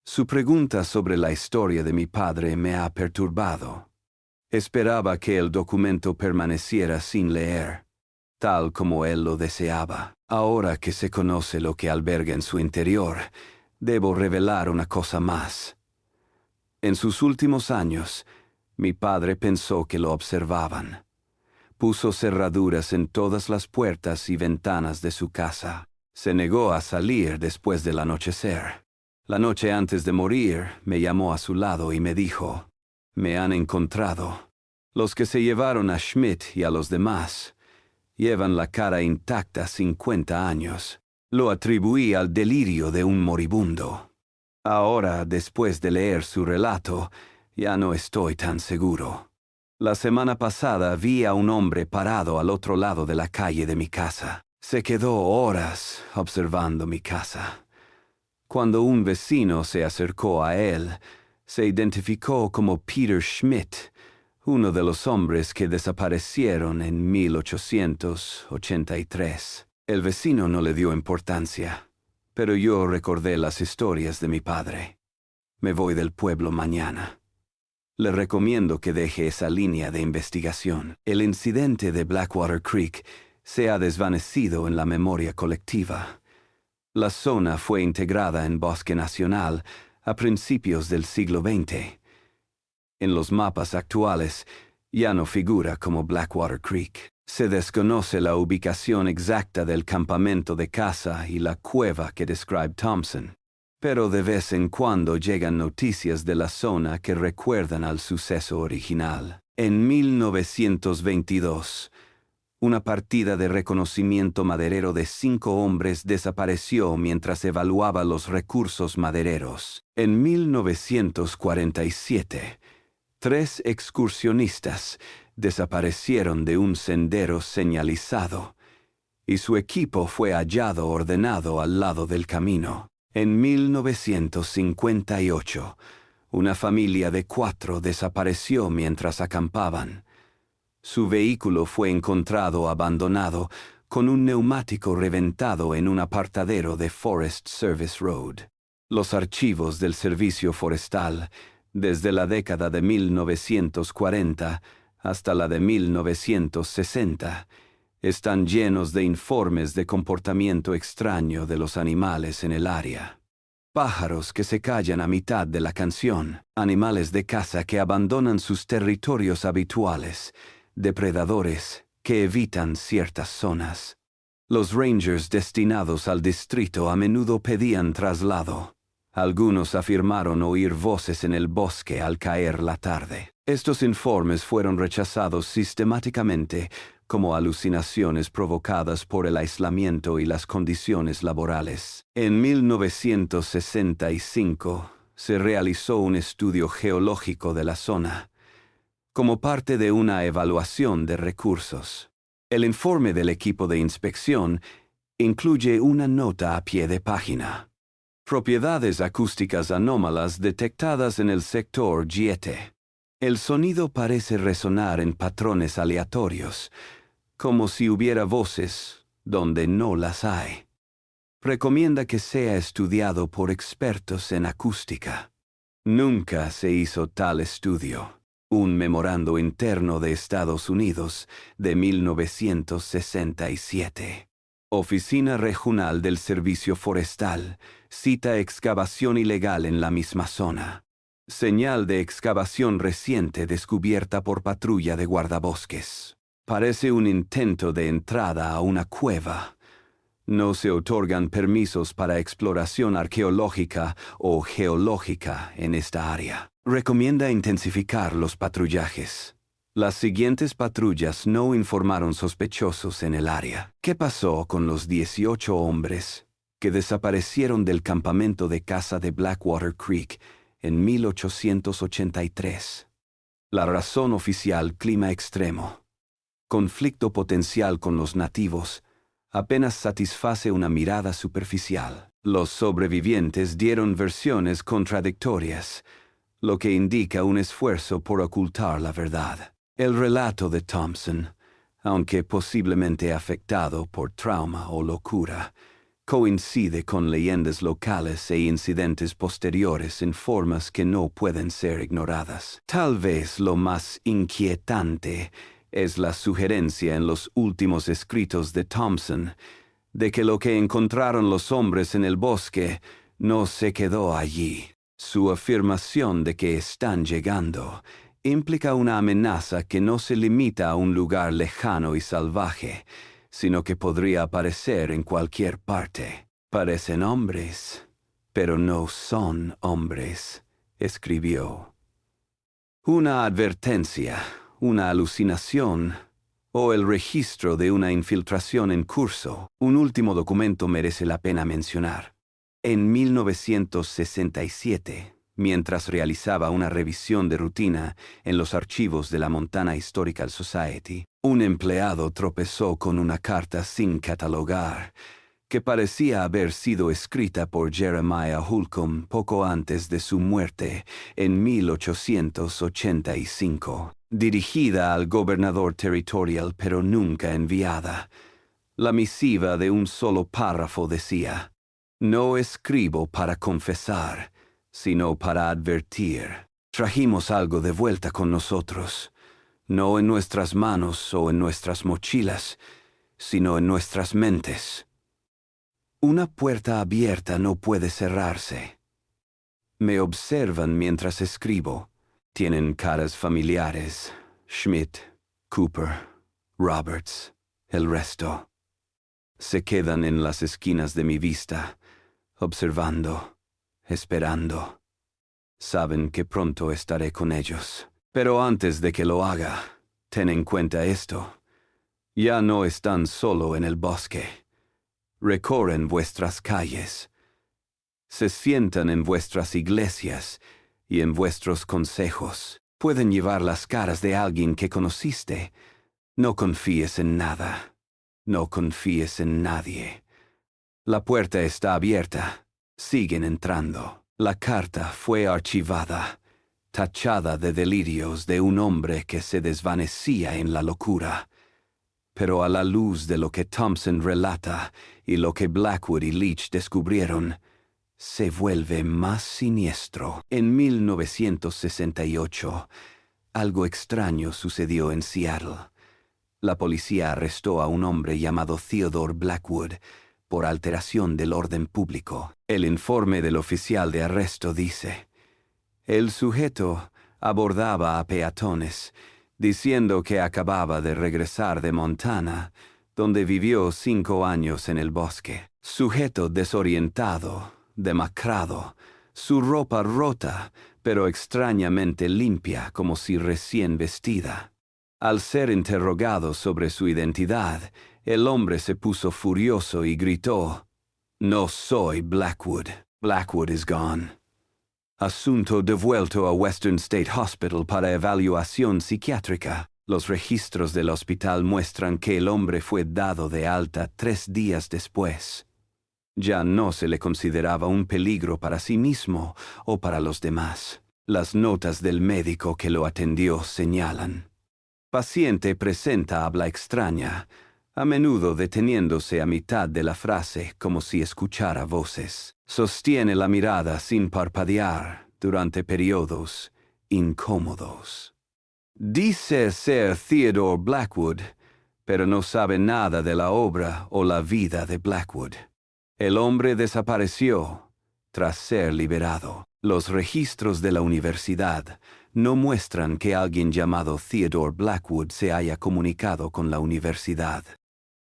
su pregunta sobre la historia de mi padre me ha perturbado. Esperaba que el documento permaneciera sin leer, tal como él lo deseaba. Ahora que se conoce lo que alberga en su interior, debo revelar una cosa más. En sus últimos años, mi padre pensó que lo observaban. Puso cerraduras en todas las puertas y ventanas de su casa. Se negó a salir después del anochecer. La noche antes de morir, me llamó a su lado y me dijo: «Me han encontrado. Los que se llevaron a Schmidt y a los demás llevan la cara intacta 50 años. Lo atribuí al delirio de un moribundo. Ahora, después de leer su relato, ya no estoy tan seguro. La semana pasada vi a un hombre parado al otro lado de la calle de mi casa. Se quedó horas observando mi casa. Cuando un vecino se acercó a él, se identificó como Peter Schmidt, uno de los hombres que desaparecieron en 1883. El vecino no le dio importancia, pero yo recordé las historias de mi padre. Me voy del pueblo mañana. Le recomiendo que deje esa línea de investigación. El incidente de Blackwater Creek se ha desvanecido en la memoria colectiva. La zona fue integrada en Bosque Nacional a principios del siglo XX. En los mapas actuales ya no figura como Blackwater Creek. Se desconoce la ubicación exacta del campamento de caza y la cueva que describe Thompson. pero de vez en cuando llegan noticias de la zona que recuerdan al suceso original. En 1922, una partida de reconocimiento maderero de 5 hombres desapareció mientras evaluaba los recursos madereros. En 1947, 3 excursionistas desaparecieron de un sendero señalizado, y su equipo fue hallado ordenado al lado del camino. En 1958, una familia de 4 desapareció mientras acampaban. Su vehículo fue encontrado abandonado con un neumático reventado en un apartadero de Forest Service Road. Los archivos del Servicio Forestal, desde la década de 1940 hasta la de 1960, están llenos de informes de comportamiento extraño de los animales en el área. Pájaros que se callan a mitad de la canción, animales de caza que abandonan sus territorios habituales, depredadores que evitan ciertas zonas. Los rangers destinados al distrito a menudo pedían traslado. Algunos afirmaron oír voces en el bosque al caer la tarde. Estos informes fueron rechazados sistemáticamente como alucinaciones provocadas por el aislamiento y las condiciones laborales. En 1965 se realizó un estudio geológico de la zona, como parte de una evaluación de recursos. El informe del equipo de inspección incluye una nota a pie de página. Propiedades acústicas anómalas detectadas en el sector Giete. El sonido parece resonar en patrones aleatorios, como si hubiera voces donde no las hay. Recomienda que sea estudiado por expertos en acústica. Nunca se hizo tal estudio. Un memorando interno de Estados Unidos de 1967. Oficina Regional del Servicio Forestal cita excavación ilegal en la misma zona. Señal de excavación reciente descubierta por patrulla de guardabosques. Parece un intento de entrada a una cueva. No se otorgan permisos para exploración arqueológica o geológica en esta área. Recomienda intensificar los patrullajes. Las siguientes patrullas no informaron sospechosos en el área. ¿Qué pasó con los 18 hombres que desaparecieron del campamento de caza de Blackwater Creek en 1883? La razón oficial: clima extremo. Conflicto potencial con los nativos apenas satisface una mirada superficial. Los sobrevivientes dieron versiones contradictorias, lo que indica un esfuerzo por ocultar la verdad. El relato de Thompson, aunque posiblemente afectado por trauma o locura, coincide con leyendas locales e incidentes posteriores en formas que no pueden ser ignoradas. Tal vez lo más inquietante es la sugerencia en los últimos escritos de Thompson de que lo que encontraron los hombres en el bosque no se quedó allí. Su afirmación de que están llegando implica una amenaza que no se limita a un lugar lejano y salvaje, sino que podría aparecer en cualquier parte. Parecen hombres, pero no son hombres, escribió. Una advertencia, una alucinación, o el registro de una infiltración en curso. Un último documento merece la pena mencionar. En 1967, mientras realizaba una revisión de rutina en los archivos de la Montana Historical Society, un empleado tropezó con una carta sin catalogar que parecía haber sido escrita por Jeremiah Holcomb poco antes de su muerte en 1885, dirigida al gobernador territorial pero nunca enviada. La misiva de un solo párrafo decía: «No escribo para confesar, sino para advertir. Trajimos algo de vuelta con nosotros, no en nuestras manos o en nuestras mochilas, sino en nuestras mentes. Una puerta abierta no puede cerrarse. Me observan mientras escribo. Tienen caras familiares: Schmidt, Cooper, Roberts, el resto. Se quedan en las esquinas de mi vista, observando, esperando. Saben que pronto estaré con ellos. Pero antes de que lo haga, ten en cuenta esto. Ya no están solo en el bosque. Recorren vuestras calles. Se sientan en vuestras iglesias y en vuestros consejos. Pueden llevar las caras de alguien que conociste. No confíes en nada. No confíes en nadie. La puerta está abierta. Siguen entrando. La carta fue archivada, tachada de delirios de un hombre que se desvanecía en la locura. Pero a la luz de lo que Thompson relata y lo que Blackwood y Leach descubrieron, se vuelve más siniestro. En 1968, algo extraño sucedió en Seattle. La policía arrestó a un hombre llamado Theodore Blackwood por alteración del orden público. El informe del oficial de arresto dice: el sujeto abordaba a peatones, diciendo que acababa de regresar de Montana, donde vivió 5 años en el bosque. Sujeto desorientado, demacrado, su ropa rota, pero extrañamente limpia como si recién vestida. Al ser interrogado sobre su identidad, el hombre se puso furioso y gritó: «No soy Blackwood. Blackwood is gone». Asunto devuelto a Western State Hospital para evaluación psiquiátrica. Los registros del hospital muestran que el hombre fue dado de alta 3 días después. Ya no se le consideraba un peligro para sí mismo o para los demás. Las notas del médico que lo atendió señalan: paciente presenta habla extraña, a menudo deteniéndose a mitad de la frase como si escuchara voces. Sostiene la mirada sin parpadear durante periodos incómodos. Dice ser Theodore Blackwood, pero no sabe nada de la obra o la vida de Blackwood. El hombre desapareció tras ser liberado. Los registros de la universidad no muestran que alguien llamado Theodore Blackwood se haya comunicado con la universidad.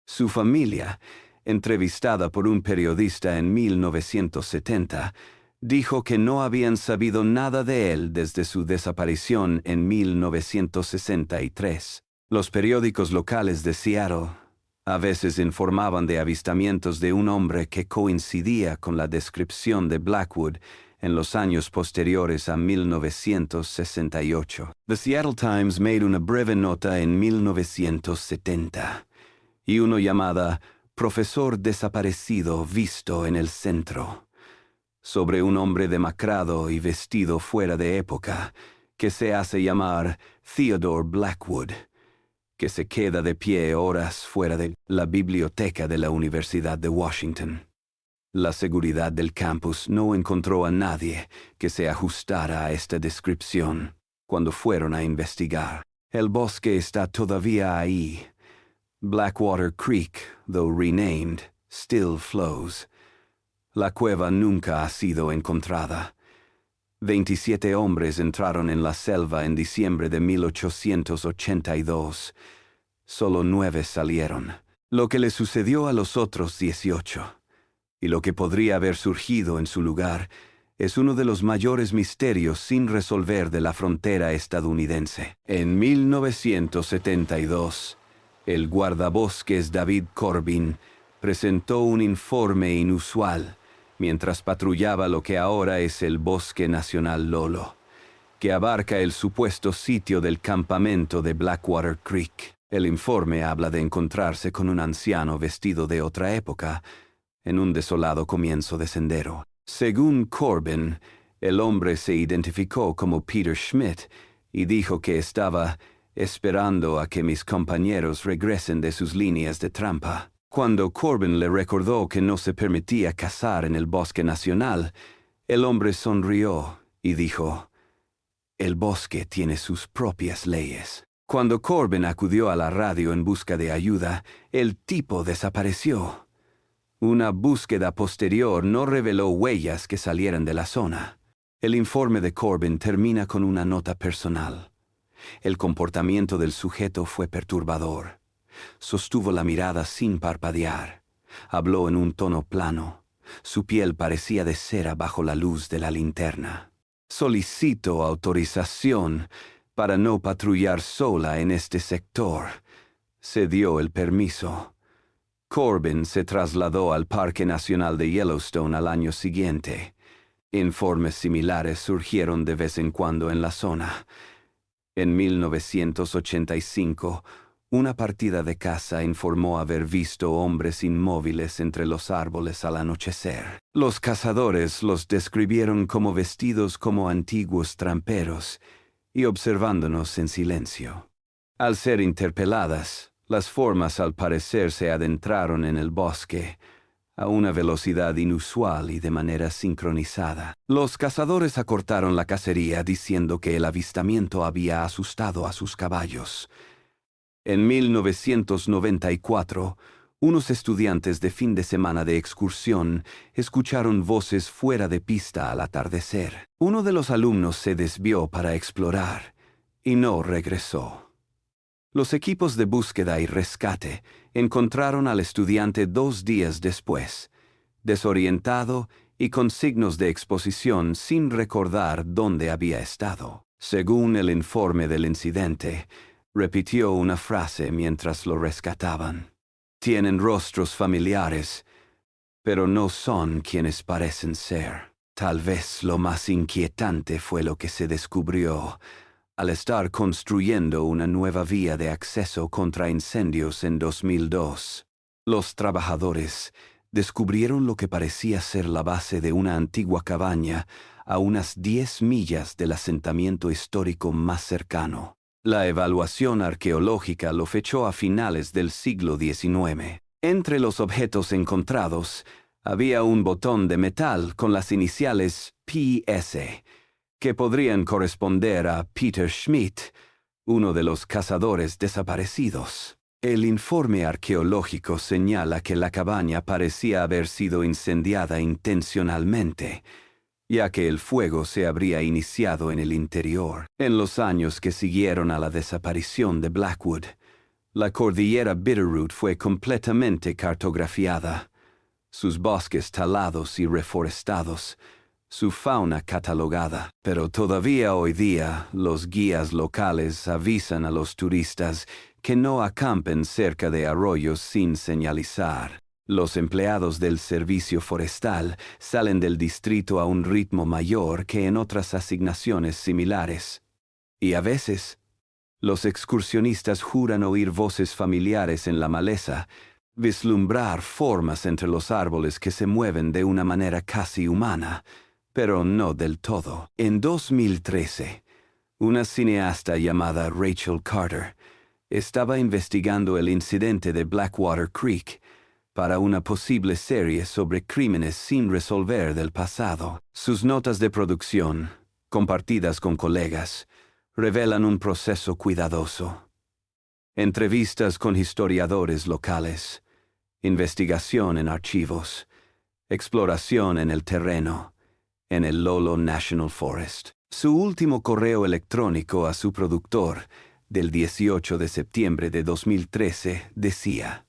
Su familia, entrevistada por un periodista en 1970, dijo que no habían sabido nada de él desde su desaparición en 1963. Los periódicos locales de Seattle a veces informaban de avistamientos de un hombre que coincidía con la descripción de Blackwood en los años posteriores a 1968. The Seattle Times made una breve nota en 1970 y uno llamada «Profesor desaparecido visto en el centro», sobre un hombre demacrado y vestido fuera de época que se hace llamar Theodore Blackwood, que se queda de pie horas fuera de la biblioteca de la Universidad de Washington. La seguridad del campus no encontró a nadie que se ajustara a esta descripción cuando fueron a investigar. El bosque está todavía ahí. Blackwater Creek, though renamed, still flows. La cueva nunca ha sido encontrada. 27 hombres entraron en la selva en diciembre de 1882. Solo 9 salieron. Lo que le sucedió a los otros 18, y lo que podría haber surgido en su lugar, es uno de los mayores misterios sin resolver de la frontera estadounidense. En 1972, el guardabosques David Corbin presentó un informe inusual mientras patrullaba lo que ahora es el Bosque Nacional Lolo, que abarca el supuesto sitio del campamento de Blackwater Creek. El informe habla de encontrarse con un anciano vestido de otra época en un desolado comienzo de sendero. Según Corbin, el hombre se identificó como Peter Schmidt y dijo que estaba esperando a que mis compañeros regresen de sus líneas de trampa. Cuando Corbin le recordó que no se permitía cazar en el Bosque Nacional, el hombre sonrió y dijo: «El bosque tiene sus propias leyes». Cuando Corbin acudió a la radio en busca de ayuda, el tipo desapareció. Una búsqueda posterior no reveló huellas que salieran de la zona. El informe de Corbin termina con una nota personal. El comportamiento del sujeto fue perturbador. Sostuvo la mirada sin parpadear. Habló en un tono plano. Su piel parecía de cera bajo la luz de la linterna. Solicito autorización para no patrullar sola en este sector. Se dio el permiso. Corbin se trasladó al Parque Nacional de Yellowstone al año siguiente. Informes similares surgieron de vez en cuando en la zona. En 1985, una partida de caza informó haber visto hombres inmóviles entre los árboles al anochecer. Los cazadores los describieron como vestidos como antiguos tramperos y observándonos en silencio. Al ser interpeladas, las formas al parecer se adentraron en el bosque a una velocidad inusual y de manera sincronizada. Los cazadores acortaron la cacería diciendo que el avistamiento había asustado a sus caballos. En 1994, unos estudiantes de fin de semana de excursión escucharon voces fuera de pista al atardecer. Uno de los alumnos se desvió para explorar y no regresó. Los equipos de búsqueda y rescate encontraron al estudiante 2 días después, desorientado y con signos de exposición sin recordar dónde había estado. Según el informe del incidente, repitió una frase mientras lo rescataban. Tienen rostros familiares, pero no son quienes parecen ser. Tal vez lo más inquietante fue lo que se descubrió al estar construyendo una nueva vía de acceso contra incendios en 2002. Los trabajadores descubrieron lo que parecía ser la base de una antigua cabaña a unas 10 millas del asentamiento histórico más cercano. La evaluación arqueológica lo fechó a finales del siglo XIX. Entre los objetos encontrados había un botón de metal con las iniciales PS, que podrían corresponder a Peter Schmidt, uno de los cazadores desaparecidos. El informe arqueológico señala que la cabaña parecía haber sido incendiada intencionalmente, ya que el fuego se habría iniciado en el interior. En los años que siguieron a la desaparición de Blackwood, la cordillera Bitterroot fue completamente cartografiada, sus bosques talados y reforestados, su fauna catalogada. Pero todavía hoy día los guías locales avisan a los turistas que no acampen cerca de arroyos sin señalizar. Los empleados del servicio forestal salen del distrito a un ritmo mayor que en otras asignaciones similares. Y a veces, los excursionistas juran oír voces familiares en la maleza, vislumbrar formas entre los árboles que se mueven de una manera casi humana, pero no del todo. En 2013, una cineasta llamada Rachel Carter estaba investigando el incidente de Blackwater Creek para una posible serie sobre crímenes sin resolver del pasado. Sus notas de producción, compartidas con colegas, revelan un proceso cuidadoso. Entrevistas con historiadores locales, investigación en archivos, exploración en el terreno, en el Lolo National Forest. Su último correo electrónico a su productor, del 18 de septiembre de 2013, decía: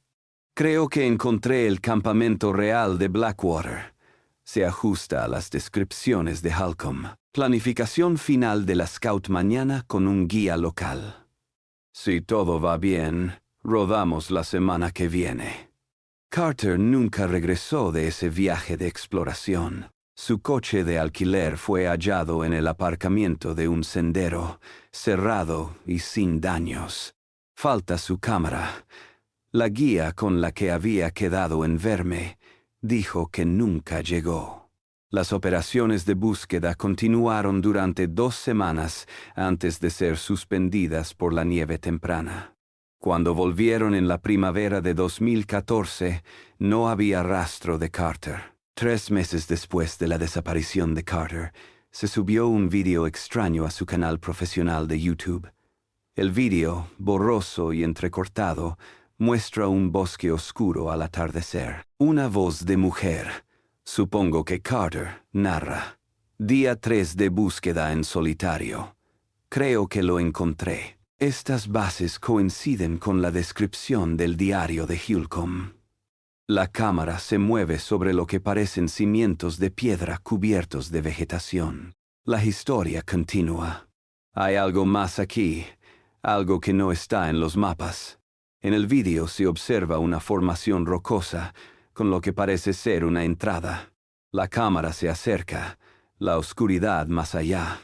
«Creo que encontré el campamento real de Blackwater. Se ajusta a las descripciones de Halcombe. Planificación final de la Scout mañana con un guía local. Si todo va bien, rodamos la semana que viene». Carter nunca regresó de ese viaje de exploración. Su coche de alquiler fue hallado en el aparcamiento de un sendero, cerrado y sin daños. Falta su cámara. La guía con la que había quedado en verme dijo que nunca llegó. Las operaciones de búsqueda continuaron durante 2 semanas antes de ser suspendidas por la nieve temprana. Cuando volvieron en la primavera de 2014, no había rastro de Carter. 3 meses después de la desaparición de Carter, se subió un video extraño a su canal profesional de YouTube. El video, borroso y entrecortado, muestra un bosque oscuro al atardecer. Una voz de mujer, supongo que Carter, narra: «Día 3 de búsqueda en solitario. Creo que lo encontré». Estas bases coinciden con la descripción del diario de Halcombe. La cámara se mueve sobre lo que parecen cimientos de piedra cubiertos de vegetación. La historia continúa. Hay algo más aquí, algo que no está en los mapas. En el vídeo se observa una formación rocosa, con lo que parece ser una entrada. La cámara se acerca, la oscuridad más allá.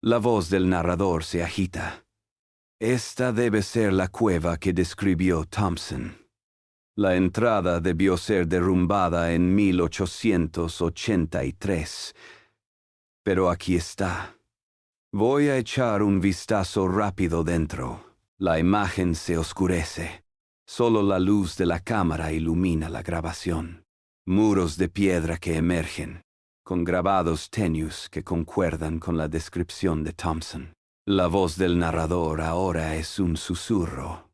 La voz del narrador se agita. Esta debe ser la cueva que describió Thompson. La entrada debió ser derrumbada en 1883. Pero aquí está. Voy a echar un vistazo rápido dentro. La imagen se oscurece. Solo la luz de la cámara ilumina la grabación. Muros de piedra que emergen, con grabados tenues que concuerdan con la descripción de Thompson. La voz del narrador ahora es un susurro.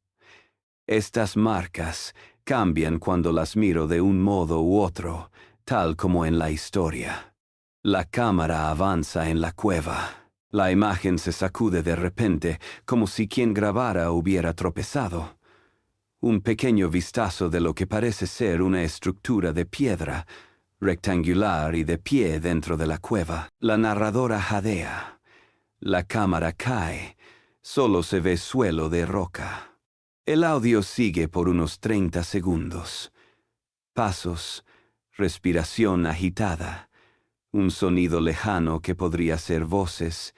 Estas marcas cambian cuando las miro de un modo u otro, tal como en la historia. La cámara avanza en la cueva. La imagen se sacude de repente, como si quien grabara hubiera tropezado. Un pequeño vistazo de lo que parece ser una estructura de piedra, rectangular y de pie dentro de la cueva. La narradora jadea. La cámara cae. Solo se ve suelo de roca. El audio sigue por unos 30 segundos. Pasos, respiración agitada, un sonido lejano que podría ser voces,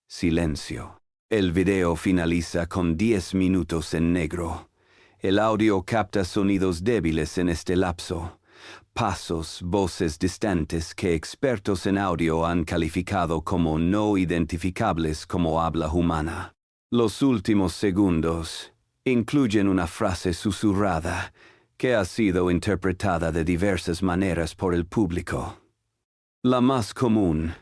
silencio. El video finaliza con 10 minutos en negro. El audio capta sonidos débiles en este lapso. Pasos, voces distantes que expertos en audio han calificado como no identificables como habla humana. Los últimos segundos incluyen una frase susurrada que ha sido interpretada de diversas maneras por el público. La más común: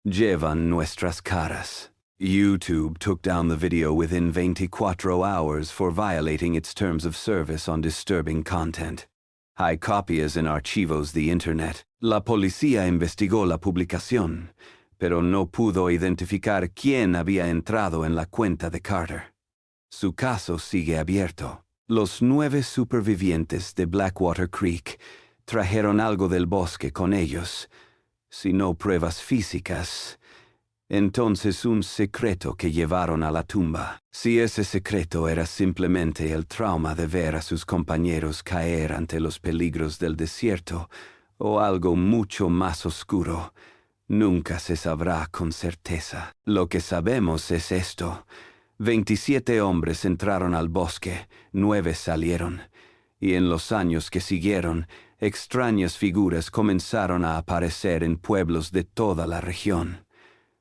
llevan nuestras caras. YouTube took down the video within 24 hours for violating its terms of service on disturbing content. Hay copias en archivos de Internet. La policía investigó la publicación, pero no pudo identificar quién había entrado en la cuenta de Carter. Su caso sigue abierto. Los 9 supervivientes de Blackwater Creek trajeron algo del bosque con ellos, si no pruebas físicas, entonces un secreto que llevaron a la tumba. Si ese secreto era simplemente el trauma de ver a sus compañeros caer ante los peligros del desierto, o algo mucho más oscuro, nunca se sabrá con certeza. Lo que sabemos es esto: 27 hombres entraron al bosque, 9 salieron, y en los años que siguieron, extrañas figuras comenzaron a aparecer en pueblos de toda la región.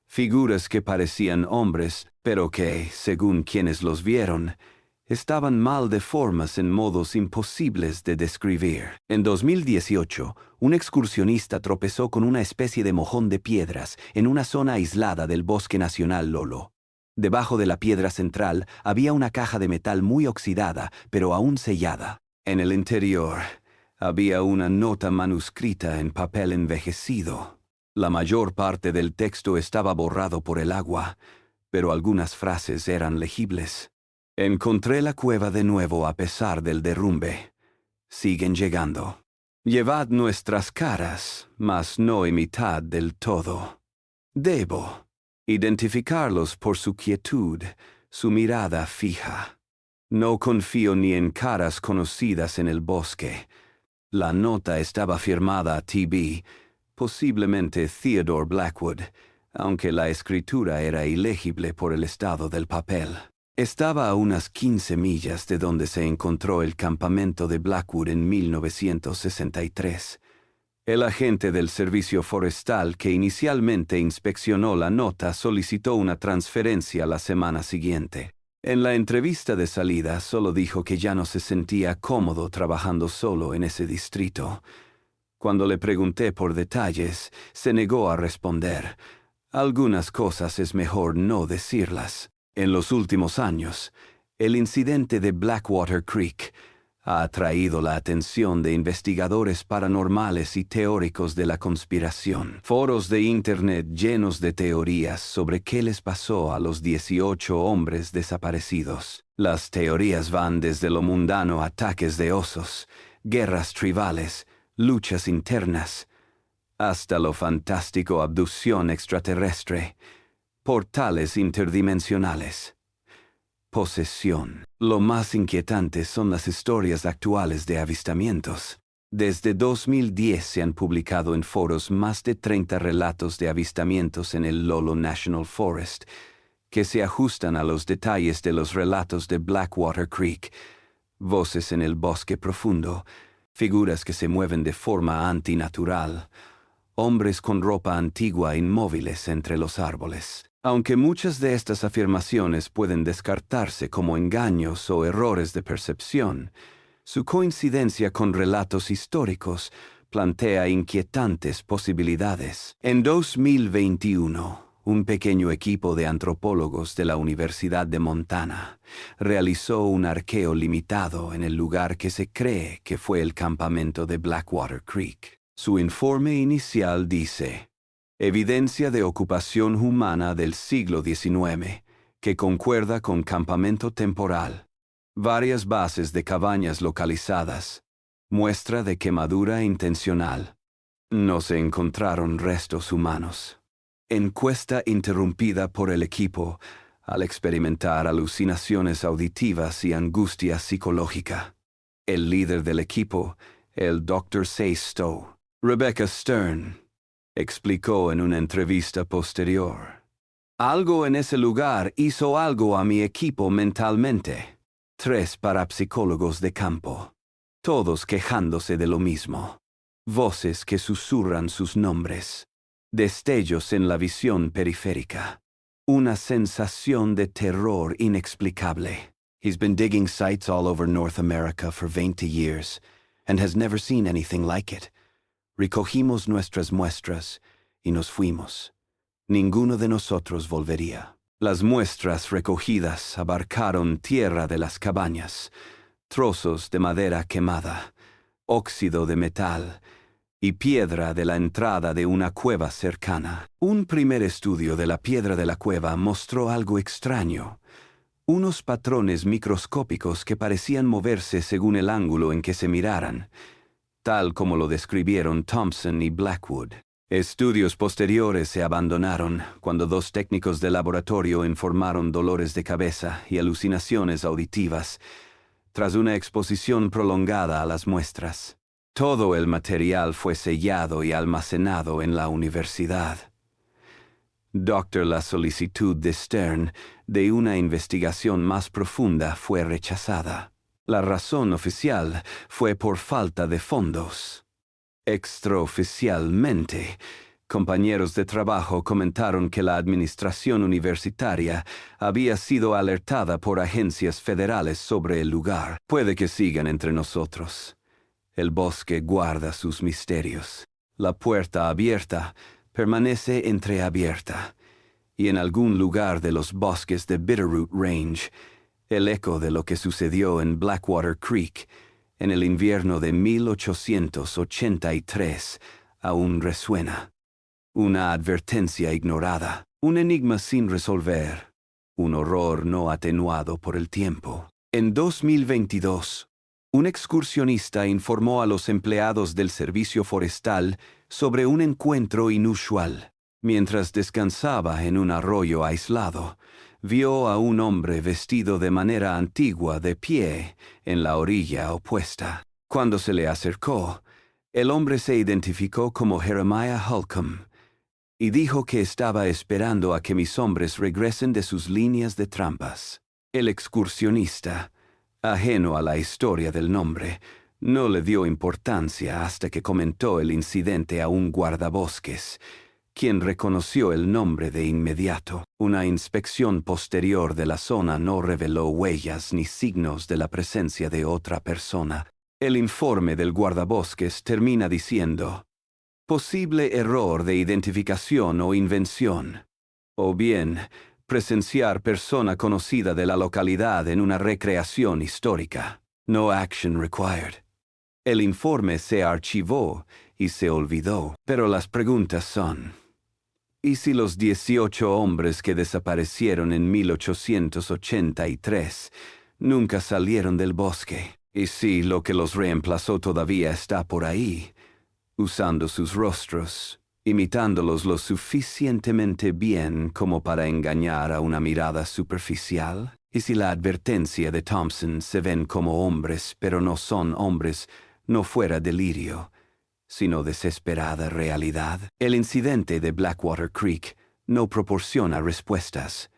Figuras que parecían hombres, pero que, según quienes los vieron, estaban mal de formas en modos imposibles de describir. En 2018, un excursionista tropezó con una especie de mojón de piedras en una zona aislada del Bosque Nacional Lolo. Debajo de la piedra central había una caja de metal muy oxidada, pero aún sellada. En el interior había una nota manuscrita en papel envejecido. La mayor parte del texto estaba borrado por el agua, pero algunas frases eran legibles. Encontré la cueva de nuevo a pesar del derrumbe. Siguen llegando. Llevad nuestras caras, mas no imitad del todo. Debo identificarlos por su quietud, su mirada fija. No confío ni en caras conocidas en el bosque. La nota estaba firmada T.B., posiblemente Theodore Blackwood, aunque la escritura era ilegible por el estado del papel. Estaba a unas 15 millas de donde se encontró el campamento de Blackwood en 1963. El agente del servicio forestal que inicialmente inspeccionó la nota solicitó una transferencia la semana siguiente. En la entrevista de salida solo dijo que ya no se sentía cómodo trabajando solo en ese distrito. Cuando le pregunté por detalles, se negó a responder. Algunas cosas es mejor no decirlas. En los últimos años, el incidente de Blackwater Creek ha atraído la atención de investigadores paranormales y teóricos de la conspiración. Foros de Internet llenos de teorías sobre qué les pasó a los 18 hombres desaparecidos. Las teorías van desde lo mundano a ataques de osos, guerras tribales, luchas internas, hasta lo fantástico abducción extraterrestre, portales interdimensionales. Posesión. Lo más inquietante son las historias actuales de avistamientos. Desde 2010 se han publicado en foros más de 30 relatos de avistamientos en el Lolo National Forest, que se ajustan a los detalles de los relatos de Blackwater Creek, voces en el bosque profundo, figuras que se mueven de forma antinatural, hombres con ropa antigua inmóviles entre los árboles. Aunque muchas de estas afirmaciones pueden descartarse como engaños o errores de percepción, su coincidencia con relatos históricos plantea inquietantes posibilidades. En 2021, un pequeño equipo de antropólogos de la Universidad de Montana realizó un arqueo limitado en el lugar que se cree que fue el campamento de Blackwater Creek. Su informe inicial dice: evidencia de ocupación humana del siglo XIX, que concuerda con campamento temporal. Varias bases de cabañas localizadas. Muestra de quemadura intencional. No se encontraron restos humanos. Encuesta interrumpida por el equipo al experimentar alucinaciones auditivas y angustia psicológica. El líder del equipo, el Dr. Saistow, Rebecca Stern, explicó en una entrevista posterior: algo en ese lugar hizo algo a mi equipo mentalmente. 3 parapsicólogos de campo, todos quejándose de lo mismo. Voces que susurran sus nombres. Destellos en la visión periférica. Una sensación de terror inexplicable. He's been digging sites all over North America for 20 years, and has never seen anything like it. Recogimos nuestras muestras y nos fuimos. Ninguno de nosotros volvería. Las muestras recogidas abarcaron tierra de las cabañas, trozos de madera quemada, óxido de metal y piedra de la entrada de una cueva cercana. Un primer estudio de la piedra de la cueva mostró algo extraño: unos patrones microscópicos que parecían moverse según el ángulo en que se miraran, tal como lo describieron Thompson y Blackwood. Estudios posteriores se abandonaron cuando 2 técnicos de laboratorio informaron dolores de cabeza y alucinaciones auditivas tras una exposición prolongada a las muestras. Todo el material fue sellado y almacenado en la universidad. La solicitud de Stern de una investigación más profunda fue rechazada. La razón oficial fue por falta de fondos. Extraoficialmente, compañeros de trabajo comentaron que la administración universitaria había sido alertada por agencias federales sobre el lugar. Puede que sigan entre nosotros. El bosque guarda sus misterios. La puerta abierta permanece entreabierta, y en algún lugar de los bosques de Bitterroot Range, el eco de lo que sucedió en Blackwater Creek en el invierno de 1883 aún resuena. Una advertencia ignorada, un enigma sin resolver, un horror no atenuado por el tiempo. En 2022, un excursionista informó a los empleados del servicio forestal sobre un encuentro inusual. Mientras descansaba en un arroyo aislado, vio a un hombre vestido de manera antigua de pie en la orilla opuesta. Cuando se le acercó, el hombre se identificó como Jeremiah Holcomb y dijo que estaba esperando a que mis hombres regresen de sus líneas de trampas. El excursionista, ajeno a la historia del nombre, no le dio importancia hasta que comentó el incidente a un guardabosques, quien reconoció el nombre de inmediato. Una inspección posterior de la zona no reveló huellas ni signos de la presencia de otra persona. El informe del guardabosques termina diciendo: posible error de identificación o invención, o bien presenciar persona conocida de la localidad en una recreación histórica. No action required. El informe se archivó y se olvidó, pero las preguntas son: ¿y si los 18 hombres que desaparecieron en 1883 nunca salieron del bosque? Y si lo que los reemplazó todavía está por ahí, usando sus rostros, imitándolos lo suficientemente bien como para engañar a una mirada superficial, y si la advertencia de Thompson se ven como hombres, pero no son hombres, no fuera delirio, sino desesperada realidad, el incidente de Blackwater Creek no proporciona respuestas,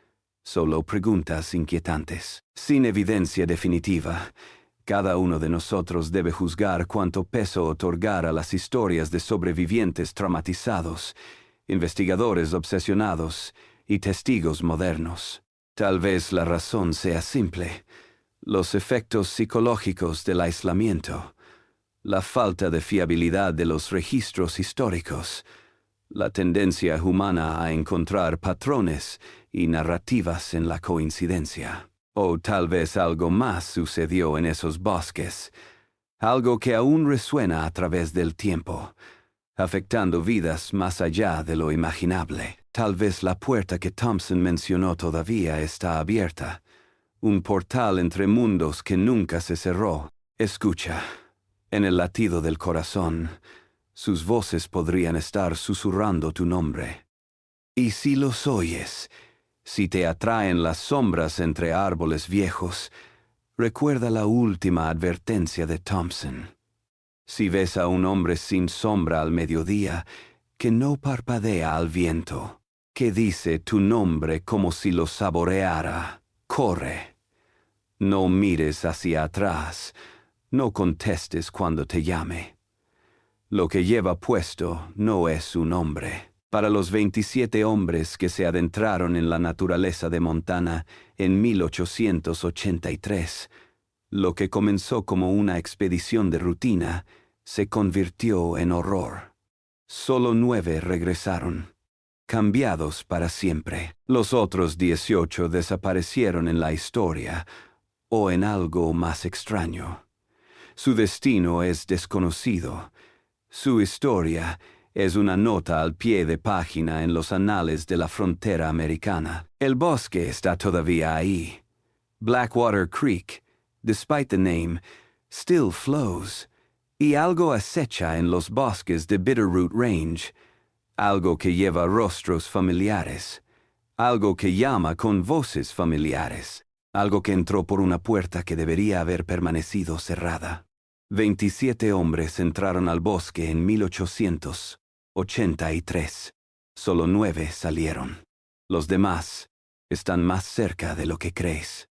solo preguntas inquietantes. Sin evidencia definitiva, cada uno de nosotros debe juzgar cuánto peso otorgar a las historias de sobrevivientes traumatizados, investigadores obsesionados y testigos modernos. Tal vez la razón sea simple: los efectos psicológicos del aislamiento, la falta de fiabilidad de los registros históricos, la tendencia humana a encontrar patrones y narrativas en la coincidencia. O tal vez algo más sucedió en esos bosques, algo que aún resuena a través del tiempo, afectando vidas más allá de lo imaginable. Tal vez la puerta que Thompson mencionó todavía está abierta, un portal entre mundos que nunca se cerró. Escucha, en el latido del corazón, sus voces podrían estar susurrando tu nombre. Y si los oyes, si te atraen las sombras entre árboles viejos, recuerda la última advertencia de Thompson. Si ves a un hombre sin sombra al mediodía, que no parpadea al viento, que dice tu nombre como si lo saboreara, corre. No mires hacia atrás, no contestes cuando te llame. Lo que lleva puesto no es su nombre. Para los 27 hombres que se adentraron en la naturaleza de Montana en 1883, lo que comenzó como una expedición de rutina se convirtió en horror. Solo 9 regresaron, cambiados para siempre. Los otros 18 desaparecieron en la historia o en algo más extraño. Su destino es desconocido. Su historia es una nota al pie de página en los anales de la frontera americana. El bosque está todavía ahí. Blackwater Creek, despite the name, still flows. Y algo acecha en los bosques de Bitterroot Range, algo que lleva rostros familiares, algo que llama con voces familiares, algo que entró por una puerta que debería haber permanecido cerrada. 27 hombres entraron al bosque en 1883. Solo 9 salieron. Los demás están más cerca de lo que crees.